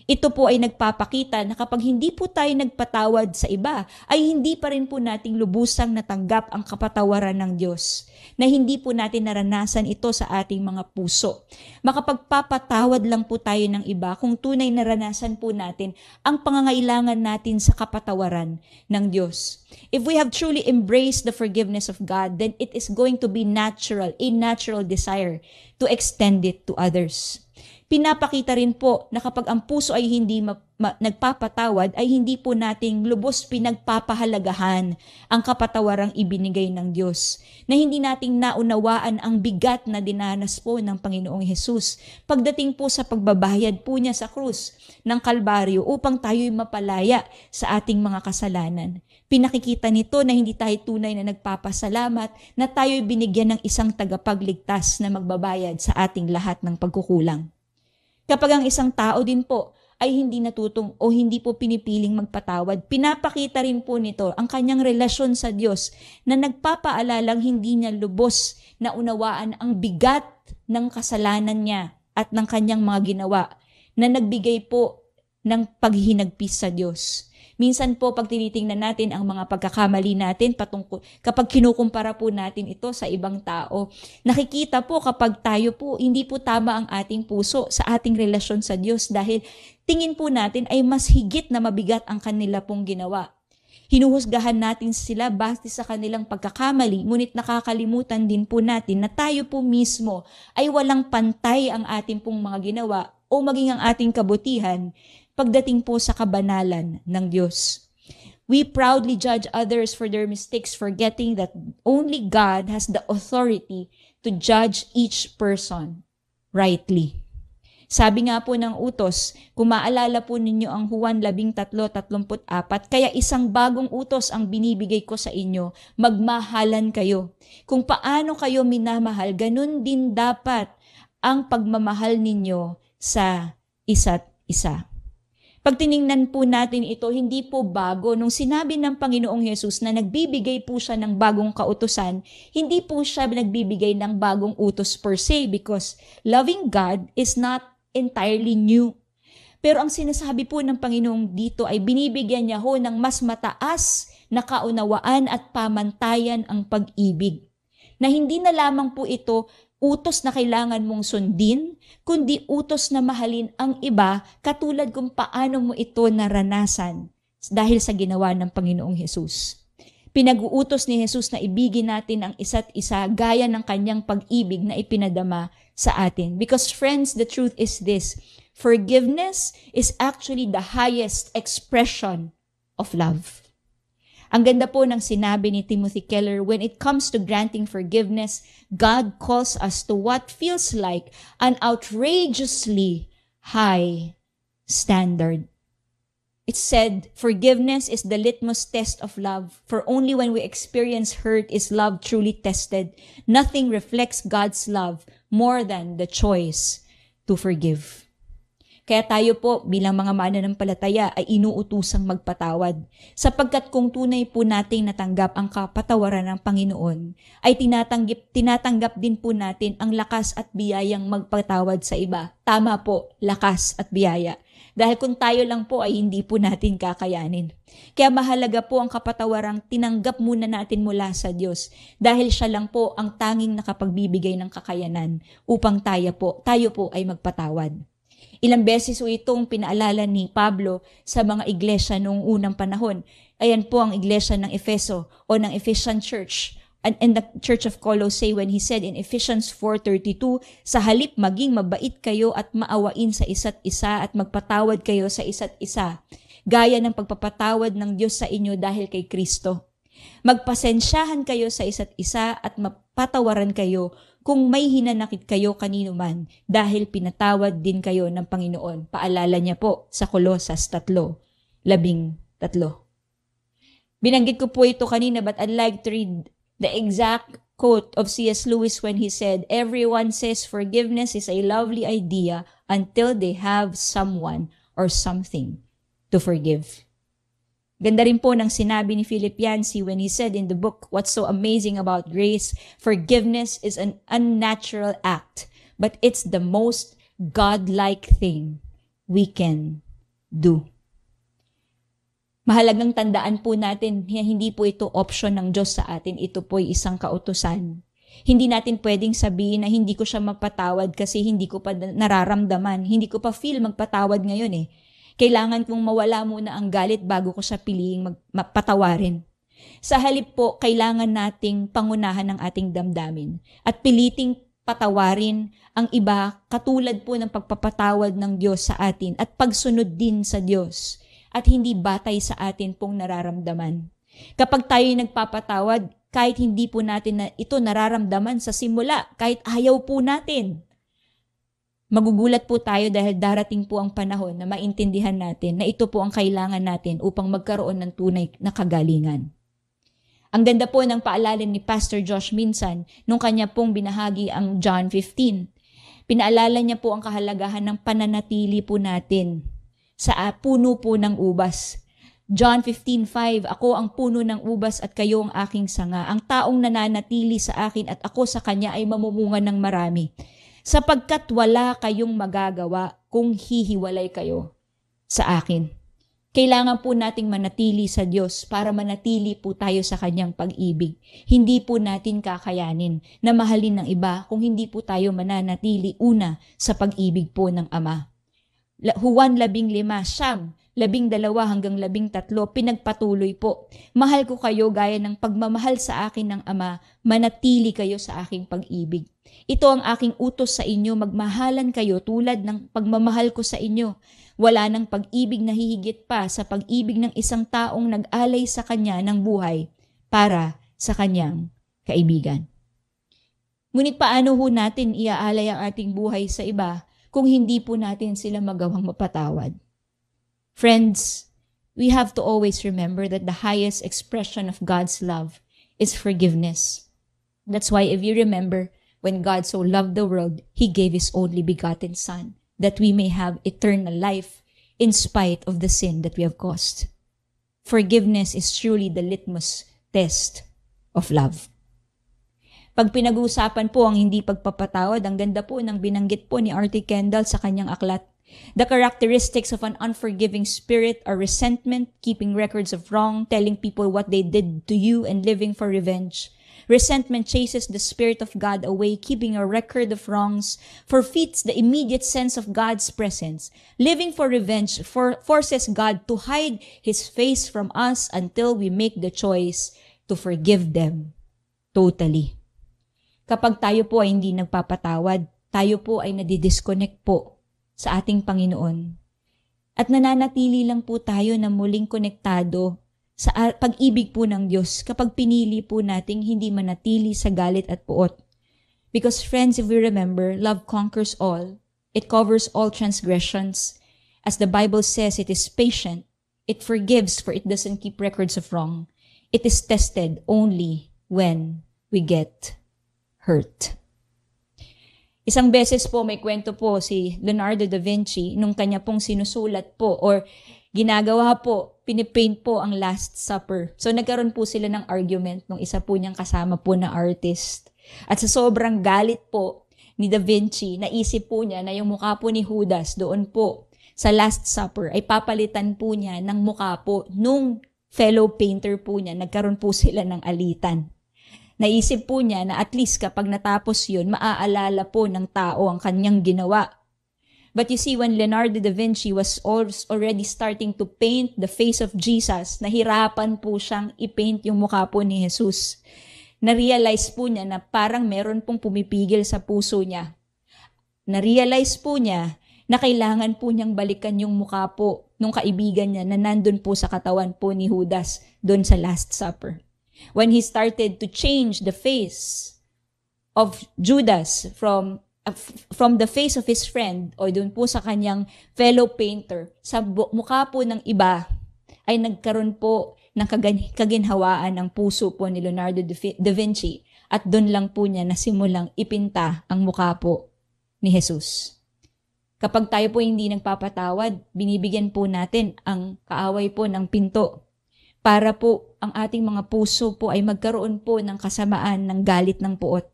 Ito po ay nagpapakita na kapag hindi po tayo nagpatawad sa iba, ay hindi pa rin po nating lubusang natanggap ang kapatawaran ng Diyos, na hindi po natin naranasan ito sa ating mga puso. Makapagpapatawad lang po tayo ng iba kung tunay naranasan po natin ang pangangailangan natin sa kapatawaran ng Diyos. If we have truly embraced the forgiveness of God, then it is going to be natural, a natural desire to extend it to others. Pinapakita rin po na kapag ang puso ay hindi nagpapatawad ay hindi po nating lubos pinagpapahalagahan ang kapatawarang ibinigay ng Diyos. Na hindi nating naunawaan ang bigat na dinanas po ng Panginoong Hesus pagdating po sa pagbabayad po niya sa krus ng Kalbaryo upang tayo'y mapalaya sa ating mga kasalanan. Pinakikita nito na hindi tayo tunay na nagpapasalamat na tayo'y binigyan ng isang tagapagligtas na magbabayad sa ating lahat ng pagkukulang. Kapag ang isang tao din po ay hindi natutong o hindi po pinipiling magpatawad, pinapakita rin po nito ang kanyang relasyon sa Diyos na nagpapaalalang hindi niya lubos na unawaan ang bigat ng kasalanan niya at ng kanyang mga ginawa na nagbigay po ng paghinagpis sa Diyos. Minsan po pag tinitingnan natin ang mga pagkakamali natin kapag kinukumpara po natin ito sa ibang tao, nakikita po kapag tayo po hindi po tama ang ating puso sa ating relasyon sa Diyos dahil tingin po natin ay mas higit na mabigat ang kanila pong ginawa. Hinuhusgahan natin sila base sa kanilang pagkakamali, ngunit nakakalimutan din po natin na tayo po mismo ay walang pantay ang ating pong mga ginawa o maging ang ating kabutihan pagdating po sa kabanalan ng Diyos. We proudly judge others for their mistakes, forgetting that only God has the authority to judge each person rightly. Sabi nga po ng utos, kung maalala po ninyo ang Juan 13:34, kaya isang bagong utos ang binibigay ko sa inyo, magmahalan kayo. Kung paano kayo minamahal, ganun din dapat ang pagmamahal ninyo sa isa't isa. Pag tiningnan po natin ito, hindi po bago. Nung sinabi ng Panginoong Hesus na nagbibigay po siya ng bagong kautusan, hindi po siya nagbibigay ng bagong utos per se because loving God is not entirely new. Pero ang sinasabi po ng Panginoong dito ay binibigyan niya ho ng mas mataas na kaunawaan at pamantayan ang pag-ibig. Na hindi na lamang po ito utos na kailangan mong sundin, kundi utos na mahalin ang iba katulad kung paano mo ito naranasan dahil sa ginawa ng Panginoong Hesus. Pinag-uutos ni Hesus na ibigin natin ang isa't isa gaya ng kanyang pag-ibig na ipinadama sa atin. Because friends, the truth is this, forgiveness is actually the highest expression of love. Ang ganda po ng sinabi ni Timothy Keller, when it comes to granting forgiveness, God calls us to what feels like an outrageously high standard. It said, forgiveness is the litmus test of love, for only when we experience hurt is love truly tested. Nothing reflects God's love more than the choice to forgive. Kaya tayo po bilang mga mananampalataya ay inuutusang magpatawad. Sapagkat kung tunay po nating natanggap ang kapatawaran ng Panginoon, ay tinatanggap din po natin ang lakas at biyayang magpatawad sa iba. Tama po, lakas at biyaya. Dahil kung tayo lang po ay hindi po natin kakayanin. Kaya mahalaga po ang kapatawarang tinanggap muna natin mula sa Diyos dahil siya lang po ang tanging nakapagbibigay ng kakayanan upang tayo po ay magpatawad. Ilang beses po itong pinaalala ni Pablo sa mga iglesia noong unang panahon. Ayan po ang iglesia ng Efeso o ng Ephesian Church and the Church of Colossae when he said in Ephesians 4:32, sa halip maging mabait kayo at maawain sa isa't isa at magpatawad kayo sa isa't isa, gaya ng pagpapatawad ng Diyos sa inyo dahil kay Kristo. Magpasensyahan kayo sa isa't isa at mapatawaran kayo kung may hinanakit kayo kanino man dahil pinatawad din kayo ng Panginoon. Paalala niya po sa Colosas 3:13. Binanggit ko po ito kanina but I'd like to read the exact quote of C.S. Lewis when he said, everyone says forgiveness is a lovely idea until they have someone or something to forgive. Ganda rin po ng sinabi ni Philip Yancey when he said in the book, What's So Amazing About Grace, forgiveness is an unnatural act, but it's the most God-like thing we can do. Mahalagang tandaan po natin, hindi po ito option ng Diyos sa atin, ito po ay isang kautusan. Hindi natin pwedeng sabihin na hindi ko siya magpatawad kasi hindi ko pa nararamdaman, hindi ko pa feel magpatawad ngayon eh. Kailangan kong mawala muna ang galit bago ko siya piliing patawarin. Sa halip po, kailangan nating pangunahan ang ating damdamin at piliting patawarin ang iba katulad po ng pagpapatawad ng Diyos sa atin at pagsunod din sa Diyos at hindi batay sa atin pong nararamdaman. Kapag tayo nagpapatawad, kahit hindi po natin na ito nararamdaman sa simula, kahit ayaw po natin, magugulat po tayo dahil darating po ang panahon na maintindihan natin na ito po ang kailangan natin upang magkaroon ng tunay na kagalingan. Ang ganda po ng paalala ni Pastor Josh minsan nung kanya pong binahagi ang John 15. Pinaalala niya po ang kahalagahan ng pananatili po natin sa puno po ng ubas. John 15:5, ako ang puno ng ubas at kayo ang aking sanga. Ang taong nananatili sa akin at ako sa kanya ay mamumunga ng marami. Sapagkat wala kayong magagawa kung hihiwalay kayo sa akin. Kailangan po nating manatili sa Diyos para manatili po tayo sa Kanyang pag-ibig. Hindi po natin kakayanin na mahalin ng iba kung hindi po tayo mananatili una sa pag-ibig po ng Ama. Juan 15:12 hanggang 13, pinagpatuloy po. Mahal ko kayo gaya ng pagmamahal sa akin ng Ama, manatili kayo sa aking pag-ibig. Ito ang aking utos sa inyo, magmahalan kayo tulad ng pagmamahal ko sa inyo. Wala nang pag-ibig na hihigit pa sa pag-ibig ng isang taong nag-alay sa kanya ng buhay para sa kanyang kaibigan. Ngunit paano ho natin iaalay ang ating buhay sa iba kung hindi po natin sila magawang mapatawad? Friends, we have to always remember that the highest expression of God's love is forgiveness. That's why if you remember, when God so loved the world, He gave His only begotten Son, that we may have eternal life in spite of the sin that we have caused. Forgiveness is truly the litmus test of love. Pag pinag-uusapan po ang hindi pagpapatawad, ang ganda po ng binanggit po ni R.T. Kendall sa kanyang aklat. The characteristics of an unforgiving spirit are resentment, keeping records of wrong, telling people what they did to you, and living for revenge. Resentment chases the Spirit of God away, keeping a record of wrongs, forfeits the immediate sense of God's presence. Living for revenge forces God to hide His face from us until we make the choice to forgive them totally. Kapag tayo po ay hindi nagpapatawad, tayo po ay nadidisconnect po sa ating Panginoon. At nananatili lang po tayo na muling konektado sa pag-ibig po ng Diyos kapag pinili po nating hindi manatili sa galit at puot. Because friends, if we remember, love conquers all. It covers all transgressions. As the Bible says, it is patient. It forgives, for it doesn't keep records of wrong. It is tested only when we get hurt. Isang beses po may kwento po si Leonardo da Vinci nung kanya pong sinusulat po or ginagawa po, pinipaint po ang Last Supper. So nagkaroon po sila ng argument nung isa po niyang kasama po na artist. At sa sobrang galit po ni Da Vinci, naisip po niya na yung mukha po ni Judas doon po sa Last Supper ay papalitan po niya ng mukha po nung fellow painter po niya. Nagkaroon po sila ng alitan. Naisip po niya na at least kapag natapos yun, maaalala po ng tao ang kanyang ginawa. But you see, when Leonardo da Vinci was already starting to paint the face of Jesus, nahirapan po siyang i-paint yung mukha po ni Jesus. Na-realize po niya na parang meron pong pumipigil sa puso niya. Na-realize po niya na kailangan po niyang balikan yung mukha po nung kaibigan niya na nandun po sa katawan po ni Judas doon sa Last Supper. When he started to change the face of Judas from the face of his friend o doon po sa kanyang fellow painter, sa mukha po ng iba ay nagkaroon po ng kaginhawaan ng puso po ni Leonardo da Vinci at doon lang po niya nasimulang ipinta ang mukha po ni Jesus. Kapag tayo po hindi nagpapatawad, binibigyan po natin ang kaaway po ng pinto para po ang ating mga puso po ay magkaroon po ng kasamaan ng galit ng puot.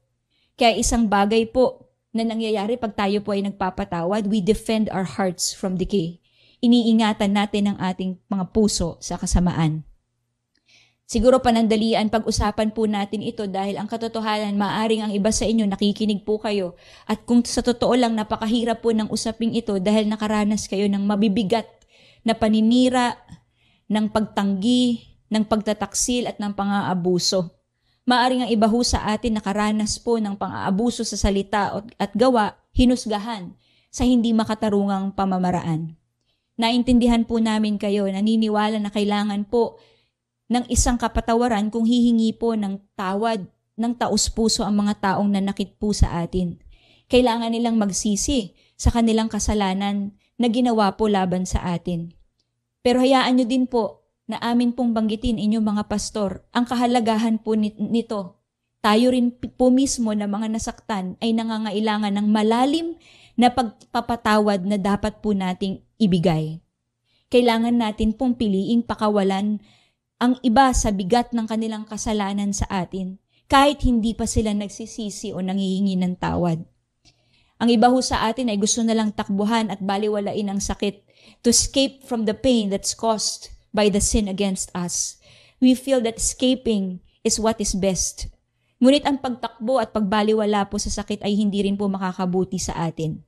Kaya isang bagay po na nangyayari pag tayo po ay nagpapatawad, we defend our hearts from decay. Iniingatan natin ang ating mga puso sa kasamaan. Siguro panandalian pag-usapan po natin ito dahil ang katotohanan, maaring ang iba sa inyo nakikinig po kayo. At kung sa totoo lang napakahirap po ng usaping ito dahil nakaranas kayo ng mabibigat na paninira, ng pagtanggi, ng pagtataksil at ng pang-aabuso. Maaring ang iba ho sa atin nakaranas po ng pang-aabuso sa salita at gawa, hinusgahan sa hindi makatarungang pamamaraan. Naintindihan po namin kayo, naniniwala na kailangan po ng isang kapatawaran kung hihingi po ng tawad ng taus-puso ang mga taong nanakit po sa atin. Kailangan nilang magsisi sa kanilang kasalanan na ginawa po laban sa atin. Pero hayaan nyo din po na amin pong banggitin inyong mga pastor ang kahalagahan po nito. Tayo rin po mismo na mga nasaktan ay nangangailangan ng malalim na pagpapatawad na dapat po nating ibigay. Kailangan natin pong piliing pakawalan ang iba sa bigat ng kanilang kasalanan sa atin kahit hindi pa sila nagsisisi o nanghihingi ng tawad. Ang iba ho sa atin ay gusto na lang takbuhan at baliwalain ang sakit to escape from the pain that's caused by the sin against us. We feel that escaping is what is best. Ngunit ang pagtakbo at pagbaliwala po sa sakit ay hindi rin po makakabuti sa atin.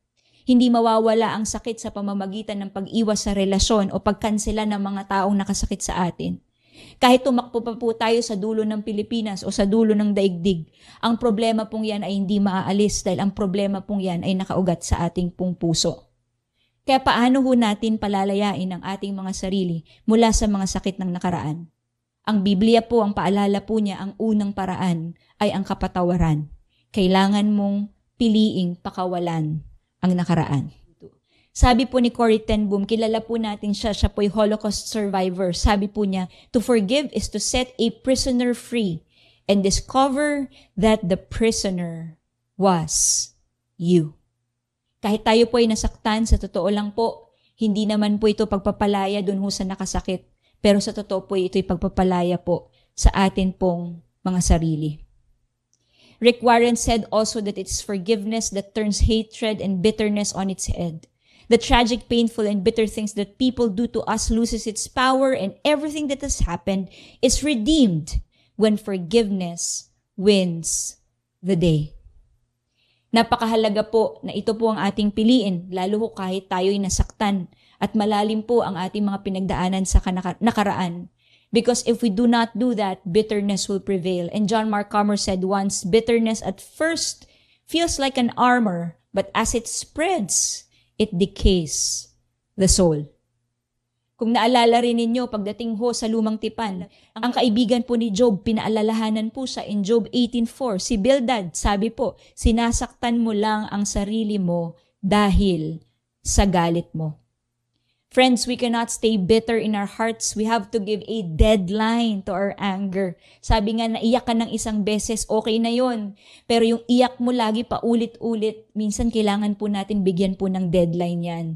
Hindi mawawala ang sakit sa pamamagitan ng pag-iwas sa relasyon o pagkansela ng mga taong nakasakit sa atin. Kahit tumakbo pa po tayo sa dulo ng Pilipinas o sa dulo ng daigdig, ang problema pong yan ay hindi maaalis dahil ang problema pong yan ay nakaugat sa ating pong puso. Kaya paano ho natin palalayain ang ating mga sarili mula sa mga sakit ng nakaraan? Ang Biblia po, ang paalala po niya, ang unang paraan ay ang kapatawaran. Kailangan mong piliing pakawalan ang nakaraan. Sabi po ni Corrie ten Boom, kilala po natin siya po'y Holocaust survivor. Sabi po niya, to forgive is to set a prisoner free and discover that the prisoner was you. Kahit tayo po ay nasaktan, sa totoo lang po, hindi naman po ito pagpapalaya dun ho sa nakasakit. Pero sa totoo po ito'y pagpapalaya po sa atin pong mga sarili. Rick Warren said also that it's forgiveness that turns hatred and bitterness on its head. The tragic, painful, and bitter things that people do to us loses its power, and everything that has happened is redeemed when forgiveness wins the day. Napakahalaga po na ito po ang ating piliin, lalo ho kahit tayo'y nasaktan at malalim po ang ating mga pinagdaanan sa nakaraan. Because if we do not do that, bitterness will prevail. And John Mark Comer said once, bitterness at first feels like an armor, but as it spreads, it decays the soul. Kung naalala rin ninyo, pagdating ho sa lumang tipan, ang kaibigan po ni Job, pinaalalahanan po siya in Job 18:4. Si Bildad, sabi po, sinasaktan mo lang ang sarili mo dahil sa galit mo. Friends, we cannot stay bitter in our hearts. We have to give a deadline to our anger. Sabi nga, naiyak ka ng isang beses, okay na yon. Pero yung iyak mo lagi pa ulit-ulit, minsan kailangan po natin bigyan po ng deadline yan.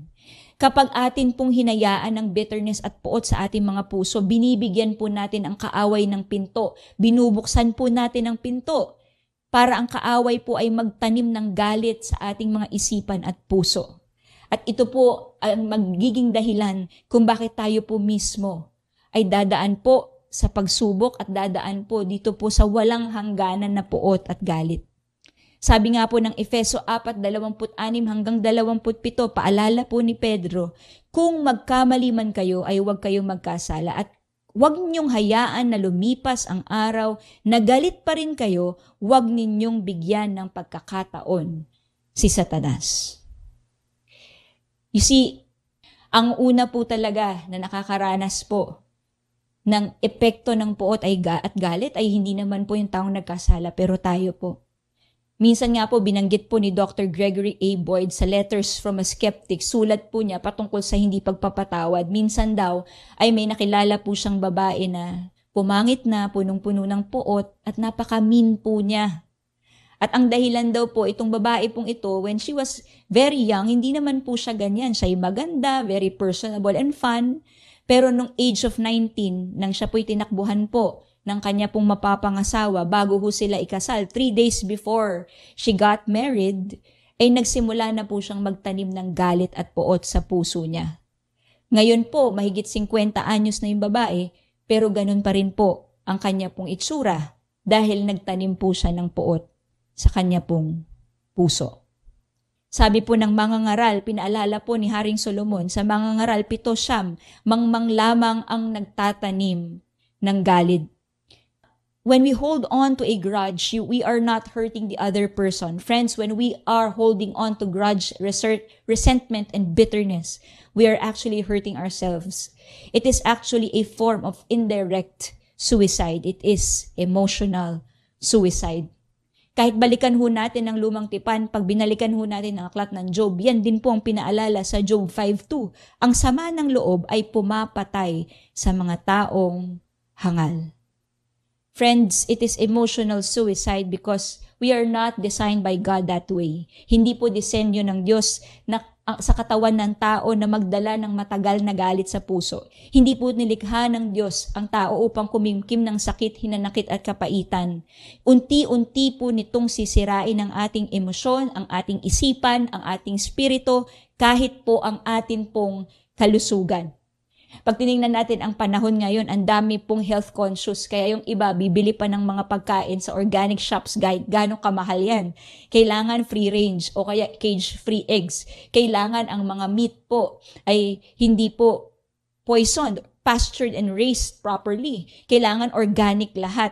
Kapag atin pong hinayaan ng bitterness at puot sa ating mga puso, binibigyan po natin ang kaaway ng pinto. Binubuksan po natin ang pinto para ang kaaway po ay magtanim ng galit sa ating mga isipan at puso. At ito po ang magiging dahilan kung bakit tayo po mismo ay dadaan po sa pagsubok at dadaan po dito po sa walang hangganan na puot at galit. Sabi nga po ng Efeso 4:26 hanggang 27, paalala po ni Pedro, kung magkamali man kayo ay huwag kayong magkasala at huwag ninyong hayaan na lumipas ang araw na galit pa rin kayo, huwag ninyong bigyan ng pagkakataon si Satanas. You see, ang una po talaga na nakakaranas po ng epekto ng puot at galit ay hindi naman po yung taong nagkasala, pero tayo po. Minsan nga po binanggit po ni Dr. Gregory A. Boyd sa Letters from a Skeptic, sulat po niya patungkol sa hindi pagpapatawad. Minsan daw ay may nakilala po siyang babae na pumangit na, punong-puno ng puot at napaka-mean po niya. At ang dahilan daw po itong babae pong ito, when she was very young, hindi naman po siya ganyan. Siya'y maganda, very personable and fun. Pero nung age of 19, nang siya po'y tinakbuhan po ng kanya pong mapapangasawa bago ho sila ikasal, 3 days before she got married, ay nagsimula na po siyang magtanim ng galit at puot sa puso niya. Ngayon po, mahigit 50 anyos na yung babae, pero ganun pa rin po ang kanya pong itsura dahil nagtanim po siya ng puot sa kanya pong puso. Sabi po ng mga ngaral, pinaalala po ni Haring Solomon, sa mga ngaral 7, mangmang lamang ang nagtatanim ng galit. when we hold on to a grudge, we are not hurting the other person. Friends, when we are holding on to grudge, resentment, and bitterness, we are actually hurting ourselves. It is actually a form of indirect suicide. It is emotional suicide. Kahit balikan ho natin ang lumang tipan, pag binalikan ho natin ang aklat ng Job, yan din po ang pinaalala sa Job 5:2. Ang sama ng loob ay pumapatay sa mga taong hangal. Friends, it is emotional suicide because we are not designed by God that way. Hindi po disenyo ng Diyos na sa katawan ng tao na magdala ng matagal na galit sa puso. Hindi po nilikha ng Diyos ang tao upang kumimkim ng sakit, hinanakit at kapaitan. Unti-unti po nitong sisirain ang ating emosyon, ang ating isipan, ang ating spirito, kahit po ang atin pong kalusugan. Pag tinignan natin ang panahon ngayon, ang dami pong health conscious. Kaya yung iba, bibili pa ng mga pagkain sa organic shops, gano'ng kamahal yan. Kailangan free range o kaya cage-free eggs. Kailangan ang mga meat po ay hindi po poisoned, pastured and raised properly. Kailangan organic lahat.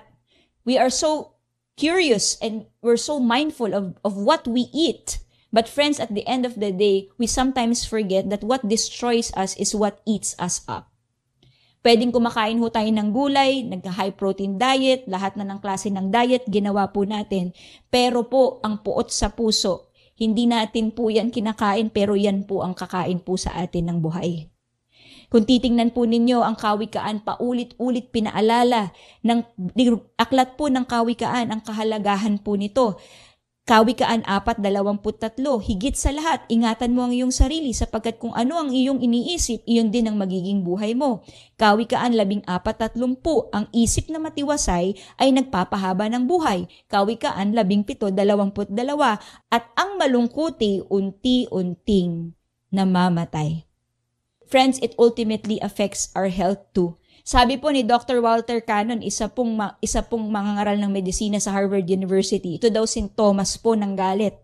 We are so curious and we're so mindful of what we eat. But friends, at the end of the day, we sometimes forget that what destroys us is what eats us up. Pwedeng kumakain ho tayo ng gulay, nagka-high protein diet, lahat na ng klase ng diet, ginawa po natin. Pero po, ang puot sa puso, hindi natin po yan kinakain, pero yan po ang kakain po sa atin ng buhay. Kung titingnan po ninyo ang kawikaan, paulit-ulit pinaalala ng aklat po ng kawikaan, ang kahalagahan po nito. Kawikaan 4:23, higit sa lahat, ingatan mo ang iyong sarili sapagkat kung ano ang iyong iniisip, iyon din ang magiging buhay mo. Kawikaan 14:30, ang isip na matiwasay ay nagpapahaba ng buhay. Kawikaan 17:22, at ang malungkuti unti-unting namamatay. Friends, it ultimately affects our health too. Sabi po ni Dr. Walter Cannon, isa pong mangangaral ng medisina sa Harvard University, ito daw sintomas po ng galit.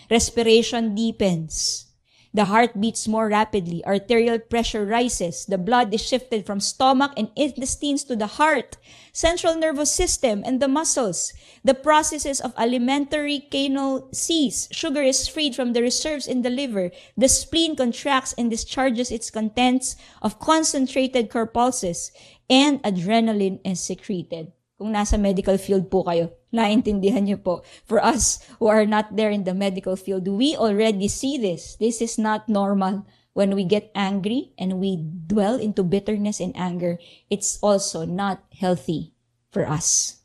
Respiration deepens. The heart beats more rapidly. Arterial pressure rises. The blood is shifted from stomach and intestines to the heart, central nervous system, and the muscles. The processes of alimentary canal cease. Sugar is freed from the reserves in the liver. The spleen contracts and discharges its contents of concentrated corpuscles, and adrenaline is secreted. Kung nasa medical field po kayo, naintindihan niyo po. For us who are not there in the medical field, we already see this. This is not normal. When we get angry and we dwell into bitterness and anger, it's also not healthy for us.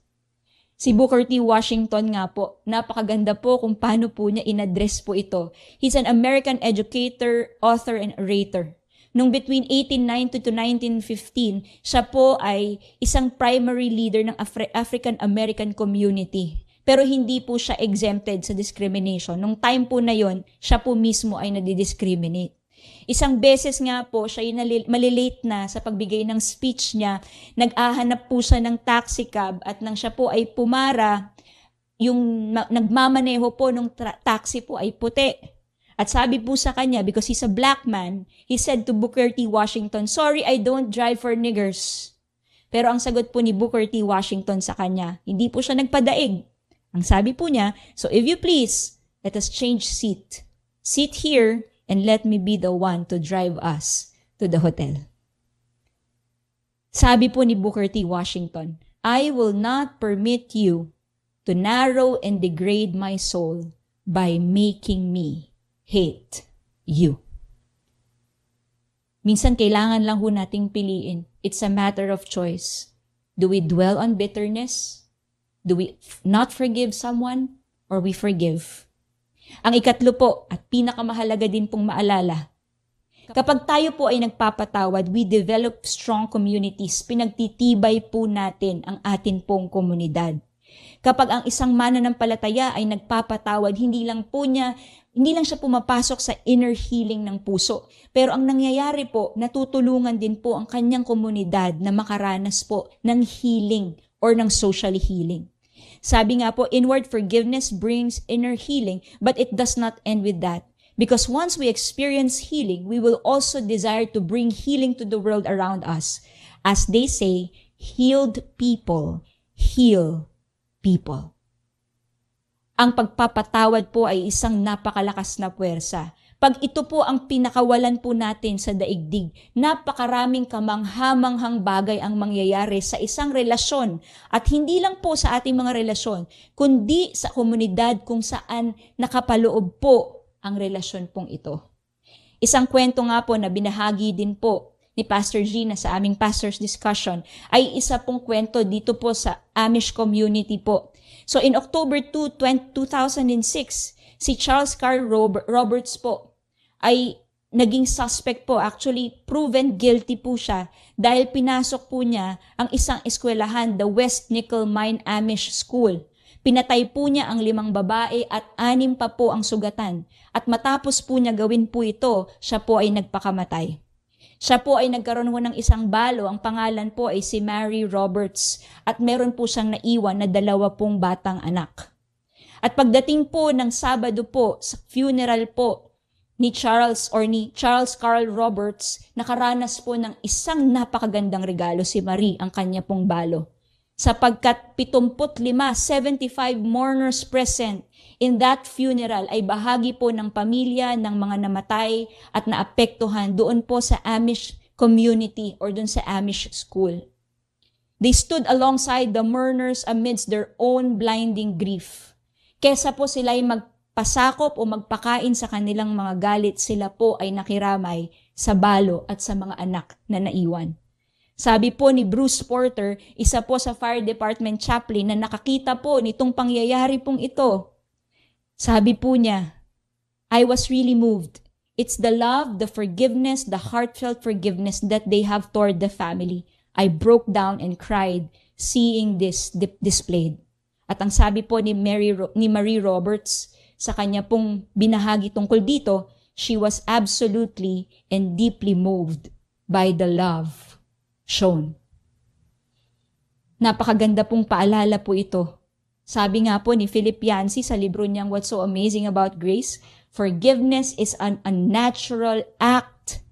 Si Booker T. Washington nga po, napakaganda po kung paano po niya inaddress po ito. He's an American educator, author, and orator. Nung between 1890 to 1915, siya po ay isang primary leader ng African-American community. Pero hindi po siya exempted sa discrimination. Nung time po na yon, siya po mismo ay nadidiscriminate. Isang beses nga po, siya ay malilate na sa pagbigay ng speech niya. Nag-ahanap po siya ng taxi cab at nang siya po ay pumara, yung nagmamaneho po ng taxi po ay puti. At sabi po sa kanya, because he's a black man, he said to Booker T. Washington, "Sorry, I don't drive for niggers." Pero ang sagot po ni Booker T. Washington sa kanya, hindi po siya nagpadaig. Ang sabi po niya, "So if you please, let us change seat. Sit here and let me be the one to drive us to the hotel." Sabi po ni Booker T. Washington, "I will not permit you to narrow and degrade my soul by making me hate you." Minsan kailangan lang ho nating piliin. It's a matter of choice. Do we dwell on bitterness? Do we not forgive someone? Or we forgive? Ang ikatlo po at pinakamahalaga din pong maalala, kapag tayo po ay nagpapatawad, we develop strong communities. Pinagtitibay po natin ang atin pong komunidad. Kapag ang isang mananampalataya ay nagpapatawad, hindi lang siya pumapasok sa inner healing ng puso. Pero ang nangyayari po, natutulungan din po ang kanyang komunidad na makaranas po ng healing or ng social healing. Sabi nga po, inward forgiveness brings inner healing, but it does not end with that. Because once we experience healing, we will also desire to bring healing to the world around us. As they say, healed people heal people. Ang pagpapatawad po ay isang napakalakas na puwersa. Pag ito po ang pinakawalan po natin sa daigdig, napakaraming kamanghamanghang bagay ang mangyayari sa isang relasyon. At hindi lang po sa ating mga relasyon, kundi sa komunidad kung saan nakapaloob po ang relasyon pong ito. Isang kwento nga po na binahagi din po ni Pastor Gina sa aming pastor's discussion ay isa pong kwento dito po sa Amish community po. So in October 2, 2006, si Charles Carl Roberts po ay naging suspect po. Actually, proven guilty po siya dahil pinasok po niya ang isang eskwelahan, the West Nickel Mine Amish School. Pinatay po niya ang 5 babae at 6 pa po ang sugatan. At matapos po niya gawin po ito, siya po ay nagpakamatay. Siya po ay nagkaroon po ng isang balo. Ang pangalan po ay si Mary Roberts at meron po siyang naiwan na 2 pong batang anak. At pagdating po ng Sabado po sa funeral po ni Charles Carl Roberts, nakaranas po ng isang napakagandang regalo si Marie, ang kanya pong balo. Sapagkat 75 mourners present in that funeral ay bahagi po ng pamilya ng mga namatay at naapektuhan doon po sa Amish community or doon sa Amish school. They stood alongside the mourners amidst their own blinding grief. Kesa po sila ay magpasakop o magpakain sa kanilang mga galit, sila po ay nakiramay sa balo at sa mga anak na naiwan. Sabi po ni Bruce Porter, isa po sa fire department chaplain na nakakita po nitong pangyayari pong ito. Sabi po niya, I was really moved. It's the love, the forgiveness, the heartfelt forgiveness that they have toward the family. I broke down and cried seeing this displayed. At ang sabi po ni Marie Roberts sa kanya pong binahagi tungkol dito, she was absolutely and deeply moved by the love shown. Napakaganda pong paalala po ito. Sabi nga po ni Philip Yancey sa libro niyang What's So Amazing About Grace, forgiveness is an unnatural act.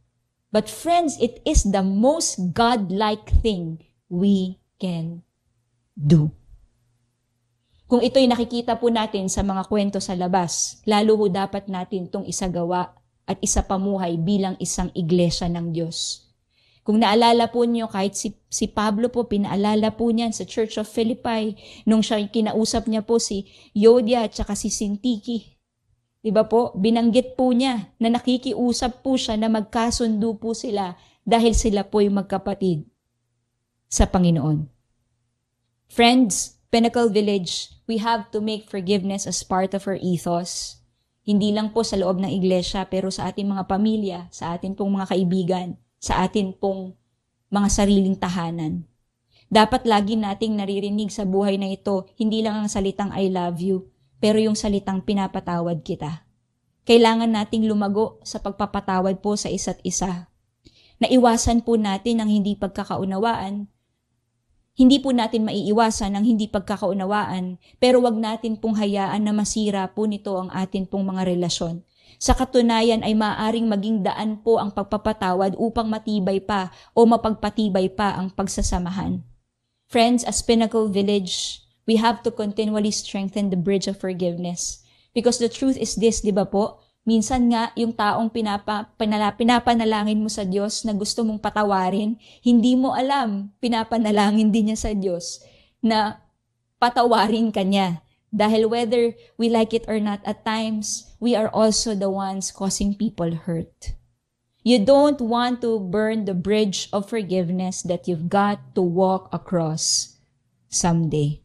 But friends, it is the most God-like thing we can do. Kung ito'y nakikita po natin sa mga kwento sa labas, lalo ho dapat natin itong isagawa at isapamuhay bilang isang iglesia ng Diyos. Kung naalala po niyo, kahit si Pablo po, pinaalala po niyan sa Church of Philippi, nung siya kinausap niya po si Yodia at saka si Sintiki. Diba po? Binanggit po niya na nakikiusap po siya na magkasundo po sila dahil sila po'y magkapatid sa Panginoon. Friends, Pinnacle Village, we have to make forgiveness as part of our ethos. Hindi lang po sa loob ng iglesia, pero sa ating mga pamilya, sa ating pong mga kaibigan, sa atin pong mga sariling tahanan. Dapat lagi nating naririnig sa buhay na ito, hindi lang ang salitang I love you, pero yung salitang pinapatawad kita. Kailangan nating lumago sa pagpapatawad po sa isa't isa. Naiwasan po natin ang hindi pagkakaunawaan. Hindi po natin maiiwasan ang hindi pagkakaunawaan, pero wag natin pong hayaan na masira po nito ang atin pong mga relasyon. Sa katunayan ay maaaring maging daan po ang pagpapatawad upang matibay pa o mapagpatibay pa ang pagsasamahan. Friends, as Pinnacle Village, we have to continually strengthen the bridge of forgiveness. Because the truth is this, di ba po? Minsan nga, yung taong pinapanalangin mo sa Diyos na gusto mong patawarin, hindi mo alam, pinapanalangin din niya sa Diyos na patawarin ka niya. Dahil whether we like it or not, at times, we are also the ones causing people hurt. You don't want to burn the bridge of forgiveness that you've got to walk across someday.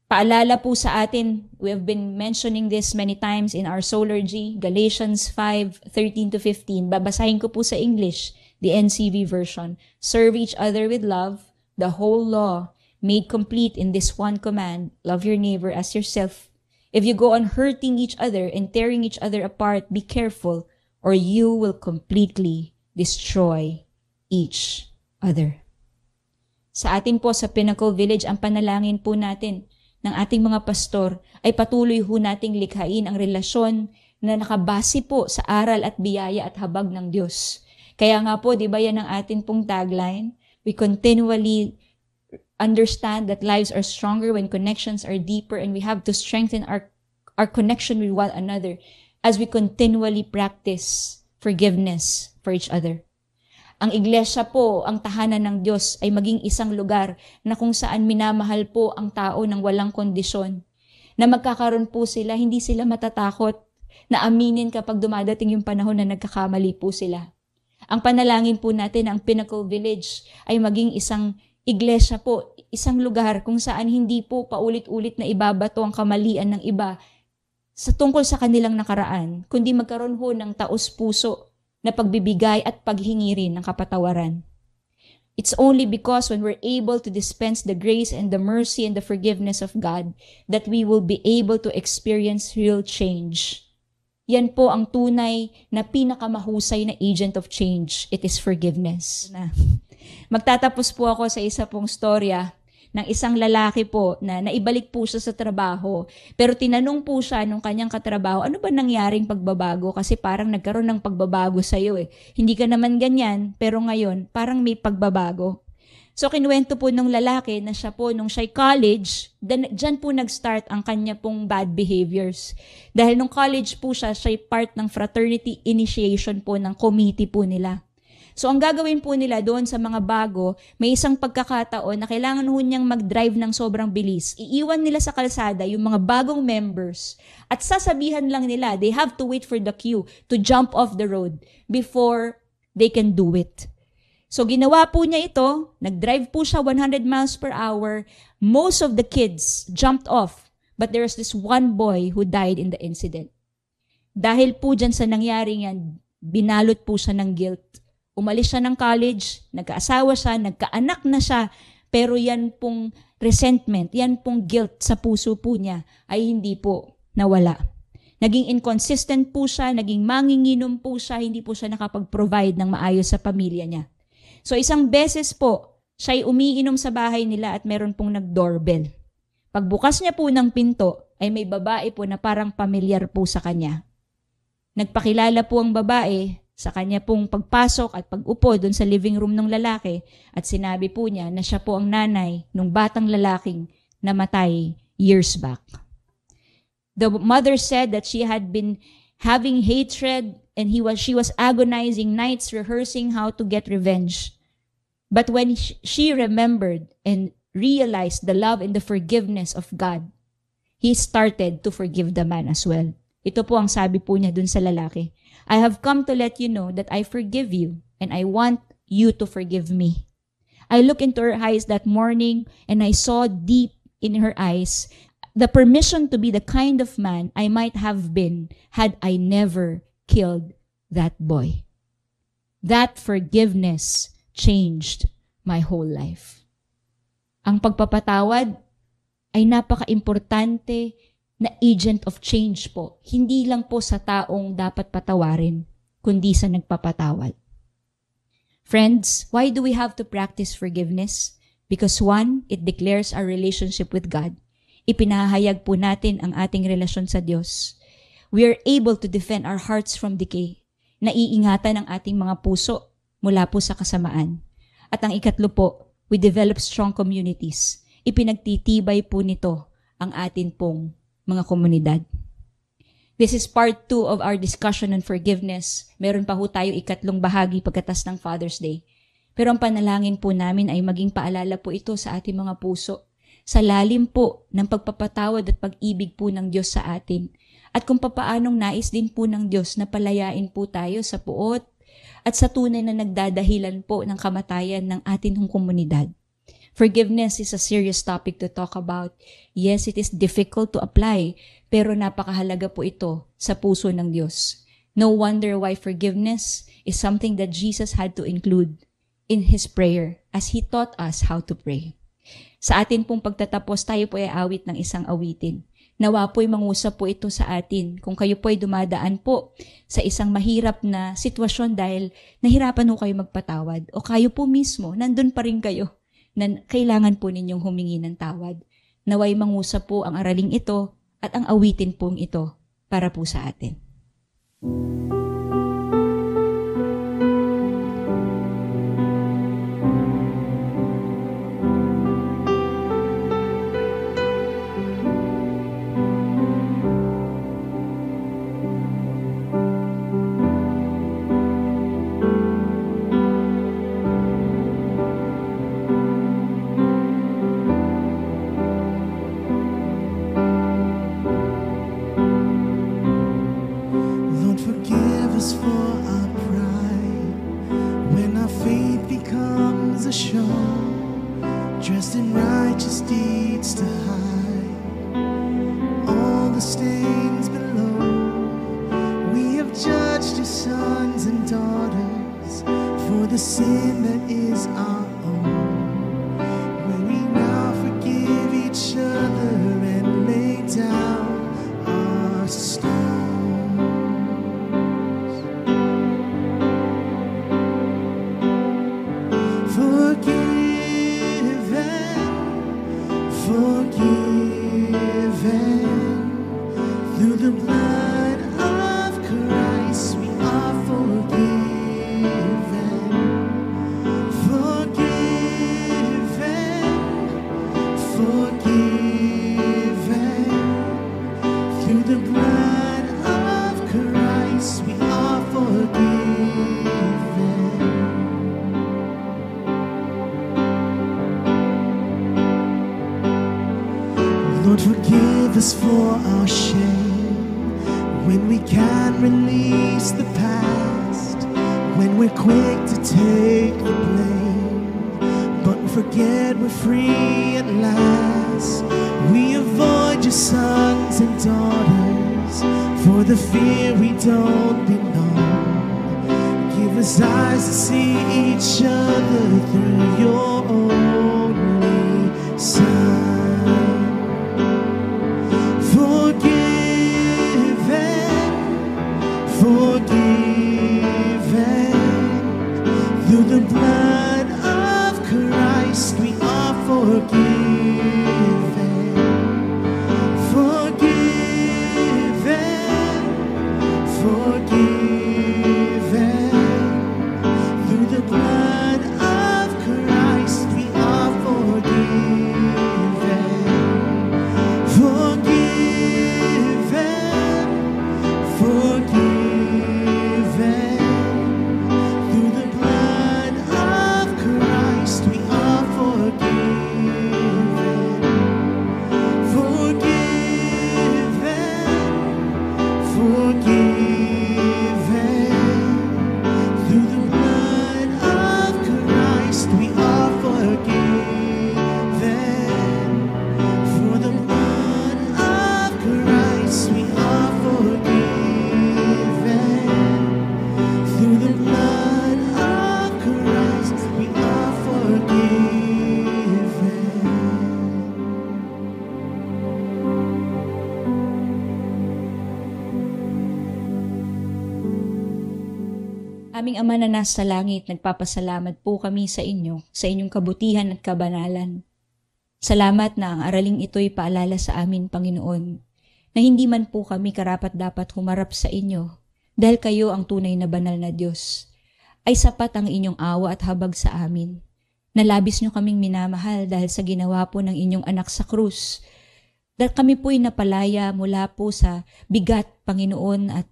Paalala po sa atin, we have been mentioning this many times in our Solargy, Galatians 5:13-15. Babasahin ko po sa English, the NCV version. Serve each other with love, the whole law, made complete in this one command, love your neighbor as yourself. If you go on hurting each other and tearing each other apart, be careful, or you will completely destroy each other. Sa atin po sa Pinnacle Village, ang panalangin po natin ng ating mga pastor ay patuloy ho nating likhain ang relasyon na nakabase po sa aral at biyaya at habag ng Diyos. Kaya nga po, di ba yan ang ating pong tagline? We continually understand that lives are stronger when connections are deeper, and we have to strengthen our connection with one another as we continually practice forgiveness for each other. Ang iglesia po, ang tahanan ng Diyos ay maging isang lugar na kung saan minamahal po ang tao ng walang kondisyon. Na magkakaroon po sila, hindi sila matatakot na aminin kapag dumadating yung panahon na nagkakamali po sila. Ang panalangin po natin, ang Pinnacle Village, ay maging isang iglesia po, isang lugar kung saan hindi po paulit-ulit na ibabato ang kamalian ng iba sa tungkol sa kanilang nakaraan, kundi magkaroon ho ng taos-puso na pagbibigay at paghingi rin ng kapatawaran. It's only because when we're able to dispense the grace and the mercy and the forgiveness of God that we will be able to experience real change. Yan po ang tunay na pinakamahusay na agent of change. It is forgiveness. Magtatapos po ako sa isa pong storya ng isang lalaki po na naibalik po siya sa trabaho. Pero tinanong po siya nung kanyang katrabaho, ano ba nangyaring pagbabago? Kasi parang nagkaroon ng pagbabago sa iyo eh. Hindi ka naman ganyan, pero ngayon parang may pagbabago. So kinuwento po nung lalaki na siya po nung siya'y college, dyan po nag-start ang kanya pong bad behaviors. Dahil nung college po siya'y part ng fraternity initiation po ng committee po nila. So ang gagawin po nila doon sa mga bago, may isang pagkakataon na kailangan ho niyang mag-drive ng sobrang bilis. Iiwan nila sa kalsada yung mga bagong members at sasabihan lang nila, they have to wait for the queue to jump off the road before they can do it. So ginawa po niya ito, nag-drive po siya 100 miles per hour. Most of the kids jumped off, but there's this one boy who died in the incident. Dahil po dyan sa nangyari yan, binalot po siya ng guilt. Umalis siya ng college, nagkaasawa siya, nagkaanak na siya, pero yan pong resentment, yan pong guilt sa puso po niya ay hindi po nawala. Naging inconsistent po siya, naging manginginom po siya, hindi po siya nakapag-provide ng maayos sa pamilya niya. So isang beses po, siya'y umiinom sa bahay nila at meron pong nag-doorbell. Pagbukas niya po ng pinto, ay may babae po na parang pamilyar po sa kanya. Nagpakilala po ang babae sa kanya pong pagpasok at pag-upo doon sa living room ng lalaki at sinabi po niya na siya po ang nanay ng batang lalaking namatay years back. The mother said that she had been having hatred and she was agonizing nights rehearsing how to get revenge. But when she remembered and realized the love and the forgiveness of God, he started to forgive the man as well. Ito po ang sabi po niya dun sa lalaki. I have come to let you know that I forgive you and I want you to forgive me. I looked into her eyes that morning and I saw deep in her eyes the permission to be the kind of man I might have been had I never killed that boy. That forgiveness changed my whole life. Ang pagpapatawad ay napaka-importante na agent of change po. Hindi lang po sa taong dapat patawarin, kundi sa nagpapatawad. Friends, why do we have to practice forgiveness? Because one, it declares our relationship with God. Ipinahayag po natin ang ating relasyon sa Diyos. We are able to defend our hearts from decay. Naiingatan ang ating mga puso mula po sa kasamaan. At ang ikatlo po, we develop strong communities. Ipinagtitibay po nito ang atin pong mga komunidad. This is part 2 of our discussion on forgiveness. Meron pa ho tayo ikatlong bahagi pagkatas ng Father's Day. Pero ang panalangin po namin ay maging paalala po ito sa ating mga puso. Sa lalim po ng pagpapatawad at pag-ibig po ng Diyos sa atin. At kung papaanong nais din po ng Diyos na palayain po tayo sa puot at sa tunay na nagdadahilan po ng kamatayan ng ating komunidad. Forgiveness is a serious topic to talk about. Yes, it is difficult to apply, pero napakahalaga po ito sa puso ng Diyos. No wonder why forgiveness is something that Jesus had to include in His prayer as He taught us how to pray. Sa atin pong pagtatapos, tayo po ay awit ng isang awitin. Nawa po'y mangusap po ito sa atin kung kayo po'y dumadaan po sa isang mahirap na sitwasyon dahil nahirapan ho kayo magpatawad o kayo po mismo, nandun pa rin kayo na kailangan po ninyong humingi ng tawad. Naway mangusap po ang araling ito at ang awitin pong ito para po sa atin. forgive us for our pride, when our faith becomes a show, dressed in righteous deeds to hide all the stains below. We have judged your sons and daughters for the sin that is our own. May we now forgive each other and lay down our stones. Through the blood of Christ we are forgiven. Forgiven. Through the blood of Christ we are forgiven. Lord, forgive us for our shame, when we can't release the past, when we're quick to take the blame, but we forget we're free at last. We avoid your sons and daughters for the fear we don't belong. Give us eyes to see each other through your only Son. Forgiven. Through the blood of Christ we are forgiven. Forgiven. Through the blood of Christ we are forgiven. Forgiven. Through the blood of Christ we are forgiven. Forgiven. Through the blood of Christ we are forgiven. For the blood of Christ we are forgiven. Through the blood of Christ we are forgiven. Aming Ama na nasa langit, nagpapasalamat po kami sa inyo, sa inyong kabutihan at kabanalan. Salamat na ang araling ito'y paalala sa amin, Panginoon, na hindi man po kami karapat-dapat humarap sa inyo dahil kayo ang tunay na banal na Diyos. Ay sapat ang inyong awa at habag sa amin. Nalabis niyo kaming minamahal dahil sa ginawa po ng inyong anak sa krus. Dahil kami po'y napalaya mula po sa bigat, Panginoon, at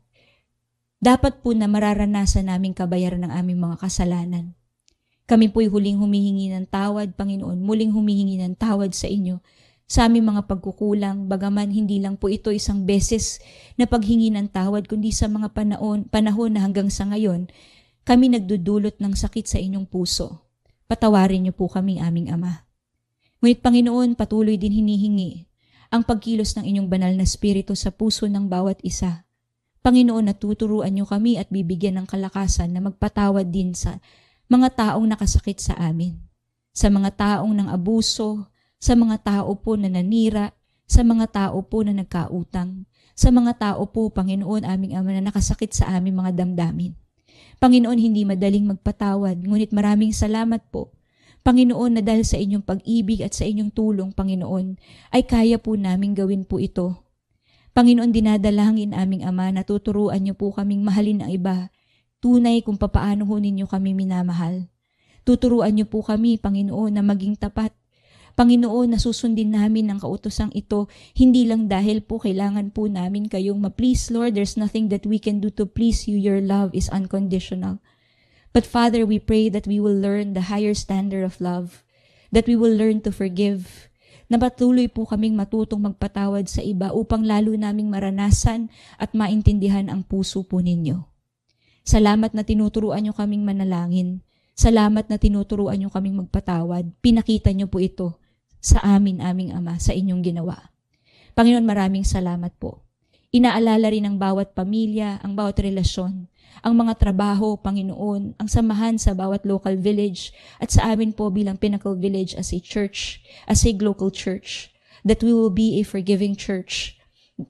dapat po na mararanasan naming kabayaran ng aming mga kasalanan. Kami po'y huling humihingi ng tawad, Panginoon, muling humihingi ng tawad sa inyo sa aming mga pagkukulang, bagaman hindi lang po ito isang beses na paghingi ng tawad, kundi sa mga panahon na hanggang sa ngayon, kami nagdudulot ng sakit sa inyong puso. Patawarin niyo po kaming aming Ama. Ngunit Panginoon, patuloy din hinihingi ang pagkilos ng inyong banal na spirito sa puso ng bawat isa. Panginoon, natuturuan niyo kami at bibigyan ng kalakasan na magpatawad din sa mga taong nakasakit sa amin, sa mga taong nang abuso, sa mga tao po na nanira, sa mga tao po na nagkautang, sa mga tao po, Panginoon, aming Ama, na nakasakit sa aming mga damdamin. Panginoon, hindi madaling magpatawad, ngunit maraming salamat po, Panginoon, na dahil sa inyong pag-ibig at sa inyong tulong, Panginoon, ay kaya po namin gawin po ito. Panginoon, dinadalangin aming Ama, natuturuan niyo po kaming mahalin ang iba, tunay kung papaano ho ninyo kami minamahal. Tuturuan niyo po kami, Panginoon, na maging tapat. Panginoon, na susundin namin ang kautosang ito, hindi lang dahil po kailangan po namin kayong ma-please, Lord. There's nothing that we can do to please you. Your love is unconditional. But Father, we pray that we will learn the higher standard of love, that we will learn to forgive, na patuloy po kaming matutong magpatawad sa iba upang lalo naming maranasan at maintindihan ang puso po ninyo. Salamat na tinuturuan nyo kaming manalangin. Salamat na tinuturuan nyo kaming magpatawad. Pinakita nyo po ito sa amin, aming Ama, sa inyong ginawa. Panginoon, maraming salamat po. Inaalala rin ang bawat pamilya, ang bawat relasyon, ang mga trabaho, Panginoon, ang samahan sa bawat local village at sa amin po bilang Pinnacle Village as a church, as a local church, that we will be a forgiving church.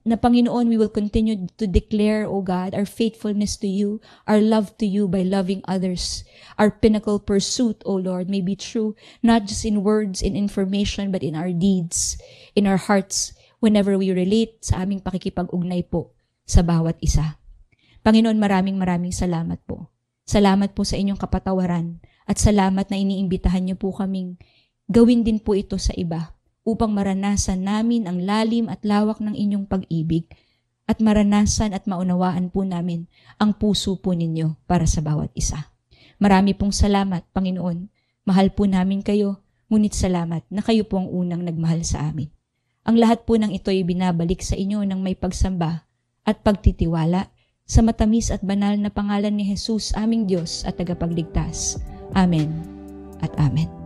Na Panginoon, we will continue to declare, O God, our faithfulness to you, our love to you by loving others. Our pinnacle pursuit, O Lord, may be true, not just in words, in information, but in our deeds, in our hearts, whenever we relate sa aming pakikipag-ugnay po sa bawat isa. Panginoon, maraming salamat po. Salamat po sa inyong kapatawaran at salamat na iniimbitahan niyo po kaming gawin din po ito sa iba upang maranasan namin ang lalim at lawak ng inyong pag-ibig at maranasan at maunawaan po namin ang puso po ninyo para sa bawat isa. Marami pong salamat, Panginoon. Mahal po namin kayo, ngunit salamat na kayo po ang unang nagmahal sa amin. Ang lahat po ng ito ay binabalik sa inyo ng may pagsamba at pagtitiwala sa matamis at banal na pangalan ni Jesus, aming Diyos at tagapagligtas. Amen at Amen.